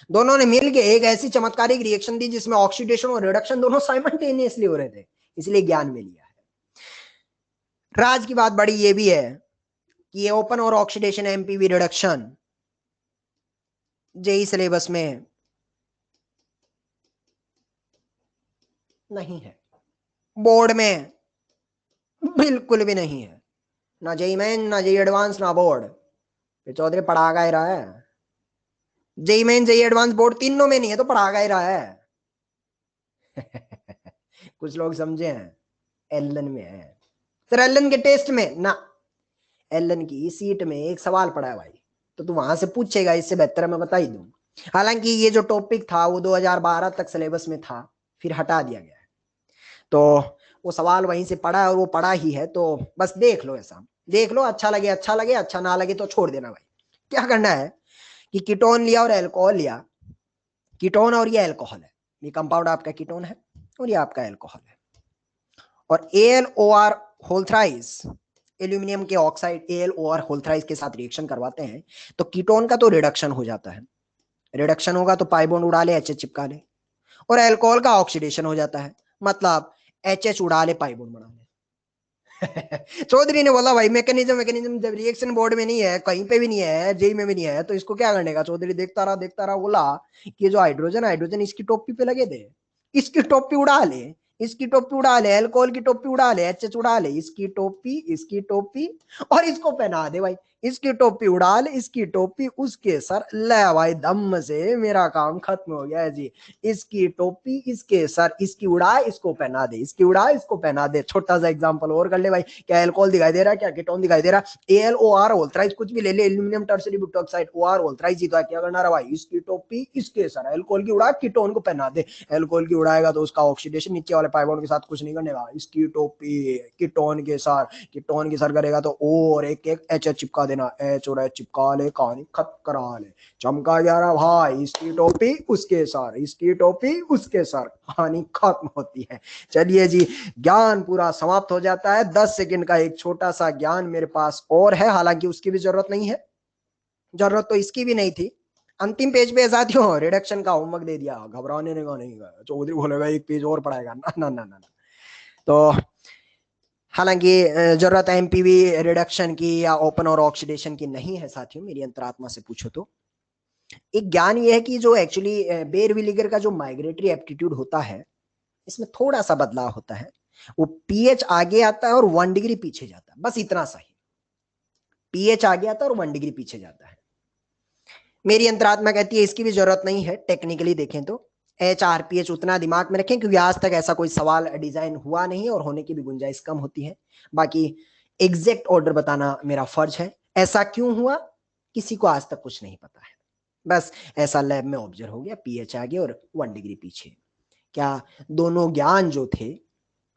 दोनों ने मिलकर एक ऐसी चमत्कारिक रिएक्शन दी जिसमें ऑक्सीडेशन और रिडक्शन दोनों साइमल्टेनियसली हो रहे थे, इसलिए ज्ञान में लिया है। राज की बात बड़ी ये भी है कि ये ओपन और oxidation MPV reduction JEE syllabus में नहीं है, बोर्ड में बिल्कुल भी नहीं है, ना जेई मेन ना जेई एडवांस ना बोर्ड। फिर चौधरी पढ़ा ही रहा है, JEE main JEE advance board तीनों में नहीं है तो पढ़ा ही रहा है। कुछ लोग समझे हैं, एलन में है सर, एलन के टेस्ट में ना, एलन की सीट में एक सवाल पड़ा है भाई, तो तू वहां से पूछेगा, इससे बेहतर मैं बता ही दूं। हालांकि ये जो टॉपिक था वो 2012 तक सिलेबस में था, फिर हटा दिया गया है, तो वो सवाल वहीं से पढ़ा है और वो पढ़ा ही है, तो बस देख लो, ऐसा देख लो, अच्छा लगे, अच्छा ना लगे तो छोड़ देना भाई। क्या करना है कि कीटोन लिया और एल्कोहल लिया, कीटोन और ये एल्कोहल है, ये कंपाउंड आपका कीटोन है और ये आपका एल्कोहल है, और AlOR होल थ्राइस, एल्यूमिनियम के ऑक्साइड AlOR होल थ्राइस के साथ रिएक्शन करवाते हैं तो कीटोन का तो रिडक्शन हो जाता है रिडक्शन होगा तो पाई बॉन्ड उड़ा ले, एच चिपका ले, और अल्कोहल का ऑक्सीडेशन हो जाता है, मतलब एच उड़ा ले, पाई बॉन्ड बना ले। चौधरी ने बोला भाई मैकेनिज्म मैकेनिज्म जब रिएक्शन बोर्ड में नहीं है, कहीं पे भी नहीं है, जेई में भी नहीं है, तो इसको क्या करने का। चौधरी देखता रहा, बोला कि जो हाइड्रोजन हाइड्रोजन इसकी टोपी पे लगे थे, इसकी टोपी उड़ा ले, इसकी टोपी उड़ा ले, अल्कोहल की टोपी उड़ा ले, एच उड़ा ले, इसकी टोपी और इसको पहना दे भाई, इसकी टोपी उड़ा ले, इसकी टोपी उसके सर, ले भाई दम से मेरा काम खत्म हो गया है जी। इसकी टोपी इसके सर, इसकी उड़ाए इसको पहना दे, इसकी उड़ाए इसको पहना दे। छोटा सा एग्जांपल और कर ले भाई, क्या अल्कोहल दिखाई दे रहा है, क्या कीटोन दिखाई दे रहा है, AlOR होल्थराइज कुछ भी ले ले, एल्यूमिनियम टर्सरी बुटॉक्साइड OR होल्थराइज, तो क्या करना रहा भाई, इसकी टोपी इसके सर, अल्कोहल की उड़ा कीटोन को पहना दे। अल्कोहल की उड़ाएगा तो उसका ऑक्सीडेशन नीचे वाले पाई बॉन्ड के साथ कुछ नहीं करने का, इसकी टोपी कीटोन के साथ, कीटोन के सर करेगा तो O और एक एच चिपका देना, एच और एच चिपका ले, कहानी खत्म करा ले, चमका जा रहा भाई, इसकी टोपी उसके सर, इसकी टोपी उसके सर, कहानी खत्म होती है। चलिए जी, ज्ञान पूरा समाप्त हो जाता है। 10 सेकंड का एक छोटा सा ज्ञान मेरे पास और है, हालांकि उसकी भी जरूरत नहीं है, जरूरत तो इसकी भी नहीं थी। अंतिम पेज पे साथियों रिडक्शन का होमवर्क दे दिया, घबराने का नहीं, चौधरी बोलेगा एक पेज और पढ़ाएगा, ना ना ना ना। तो हालांकि जरूरत एमपीवी रिडक्शन की या ओपन और ऑक्सीडेशन की नहीं है साथियों, मेरी अंतरात्मा से पूछो तो। एक ज्ञान ये है कि जो एक्चुअली बेर विलीगर का जो माइग्रेटरी एप्टीट्यूड होता है, इसमें थोड़ा सा बदलाव होता है, वो पीएच आगे आता है और 1 डिग्री पीछे जाता है, बस इतना सा ही। पीएच आगे आता है और 1 डिग्री पीछे जाता है। मेरी अंतरात्मा कहती है इसकी भी जरूरत नहीं है, टेक्निकली देखें तो। HRPH उतना दिमाग में रखें, क्योंकि आज तक ऐसा कोई सवाल डिजाइन हुआ नहीं और होने की भी गुंजाइश कम होती है। बाकी एग्जैक्ट ऑर्डर बताना मेरा फर्ज है। ऐसा क्यों हुआ किसी को आज तक कुछ नहीं पता है, बस ऐसा लैब में ऑब्जर्व हो गया, पीएच आगे और 1 डिग्री पीछे। क्या दोनों ज्ञान जो थे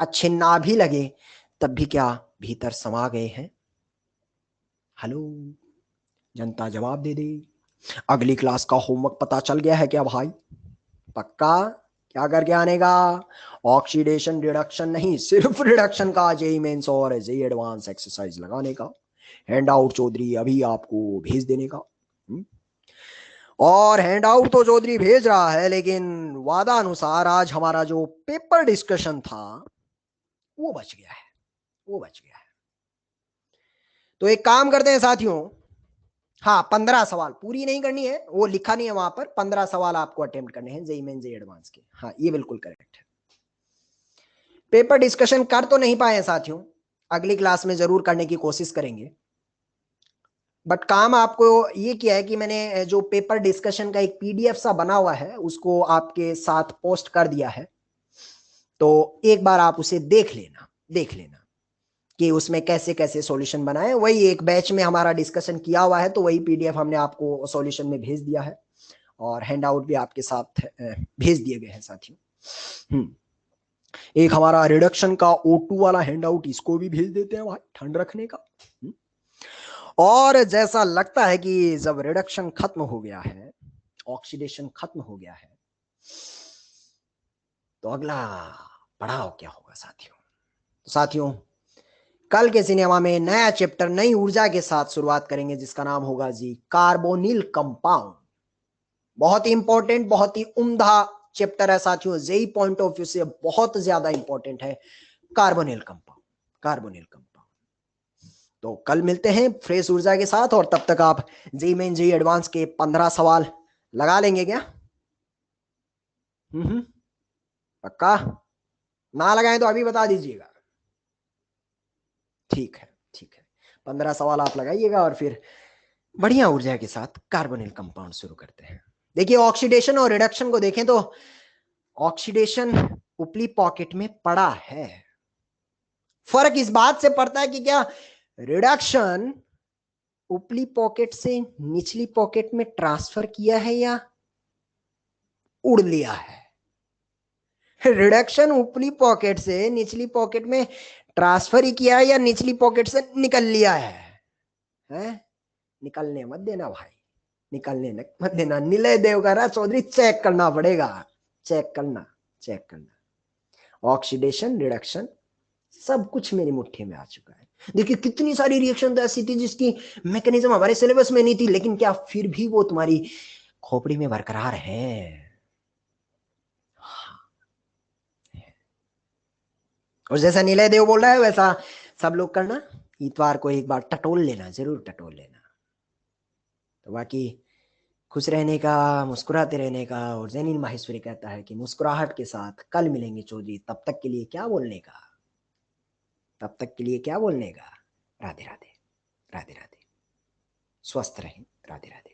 अच्छे ना भी लगे तब भी क्या भीतर समा गए हैं? हेलो, जनता जवाब दे दे। अगली क्लास का होमवर्क पता चल गया है क्या भाई? पक्का? क्या करके आने का? ऑक्सीडेशन रिडक्शन नहीं, सिर्फ रिडक्शन का जेई मेंस और जेई एडवांस एक्सरसाइज लगाने का हैंड आउट चौधरी अभी आपको भेज देने का। और हैंड आउट तो चौधरी भेज रहा है, लेकिन वादा अनुसार आज हमारा जो पेपर डिस्कशन था वो बच गया है, वो बच गया है। तो एक काम करते हैं साथियों, हाँ 15 सवाल पूरी नहीं करनी है, वो लिखा नहीं है वहां पर, 15 सवाल आपको अटेम्प्ट करने हैं जेई मेन जेई एडवांस के। हाँ ये बिल्कुल करेक्ट है। पेपर डिस्कशन कर तो नहीं पाए साथियों, अगली क्लास में जरूर करने की कोशिश करेंगे। बट काम आपको ये किया है कि मैंने जो पेपर डिस्कशन का एक पीडीएफ सा बना हुआ है उसको आपके साथ पोस्ट कर दिया है, तो एक बार आप उसे देख लेना कि उसमें कैसे कैसे सॉल्यूशन बनाए। वही एक बैच में हमारा डिस्कशन किया हुआ है, तो वही पीडीएफ हमने आपको सॉल्यूशन में भेज दिया है और हैंड आउट भी आपके साथ भेज दिए गए हैं साथियों। एक हमारा रिडक्शन का O2 वाला हैंड आउट, इसको भी भेज देते हैं भाई ठंड रखने का। और जैसा लगता है कि जब रिडक्शन खत्म हो गया है, ऑक्सीडेशन खत्म हो गया है, तो अगला पड़ाव क्या होगा साथियों? तो साथियों कल के सिनेमा में नया चैप्टर नई ऊर्जा के साथ शुरुआत करेंगे, जिसका नाम होगा जी कार्बोनिल कंपाउंड। बहुत ही इंपॉर्टेंट, बहुत ही उम्दा चैप्टर है साथियों, जेई पॉइंट ऑफ व्यू से बहुत ज्यादा इंपॉर्टेंट है कार्बोनिल कंपाउंड, कार्बोनिल कंपाउंड। तो कल मिलते हैं फ्रेश ऊर्जा के साथ, और तब तक आप जेई मेन जेई एडवांस के 15 सवाल लगा लेंगे क्या? पक्का? ना लगाएं तो अभी बता दीजिएगा। ठीक है, ठीक है, 15 सवाल आप लगाइएगा और फिर बढ़िया ऊर्जा के साथ कार्बोनिल कंपाउंड शुरू करते हैं। देखिए ऑक्सीडेशन और रिडक्शन को देखें तो ऑक्सीडेशन उपली पॉकेट में पड़ा है, फर्क इस बात से पड़ता है कि क्या रिडक्शन उपली पॉकेट से निचली पॉकेट में ट्रांसफर किया है या उड़ लिया है। रिडक्शन उपली पॉकेट से निचली पॉकेट में ट्रांसफर ही किया है या निचली पॉकेट से निकल लिया है? निकलने मत देना भाई, निकलने मत देना। निलय देव का रहा चौधरी चेक करना पड़ेगा, चेक करना। ऑक्सीडेशन रिडक्शन सब कुछ मेरी मुट्ठी में आ चुका है। देखिए कितनी सारी रिएक्शन तो ऐसी थी जिसकी मैकेनिज्म हमारे सिलेबस में नहीं थी, लेकिन क्या फिर भी वो तुम्हारी खोपड़ी में बरकरार है। हाँ। और जैसा नीलय देव बोल रहा है वैसा सब लोग करना, इतवार को एक बार टटोल लेना, जरूर टटोल लेना। तो बाकी खुश रहने का, मुस्कुराते रहने का। और जैनिन माहेश्वरी कहता है कि मुस्कुराहट के साथ कल मिलेंगे चौधरी, तब तक के लिए क्या बोलने का, तब तक के लिए क्या बोलने का। राधे राधे, राधे राधे, स्वस्थ रहें, राधे राधे।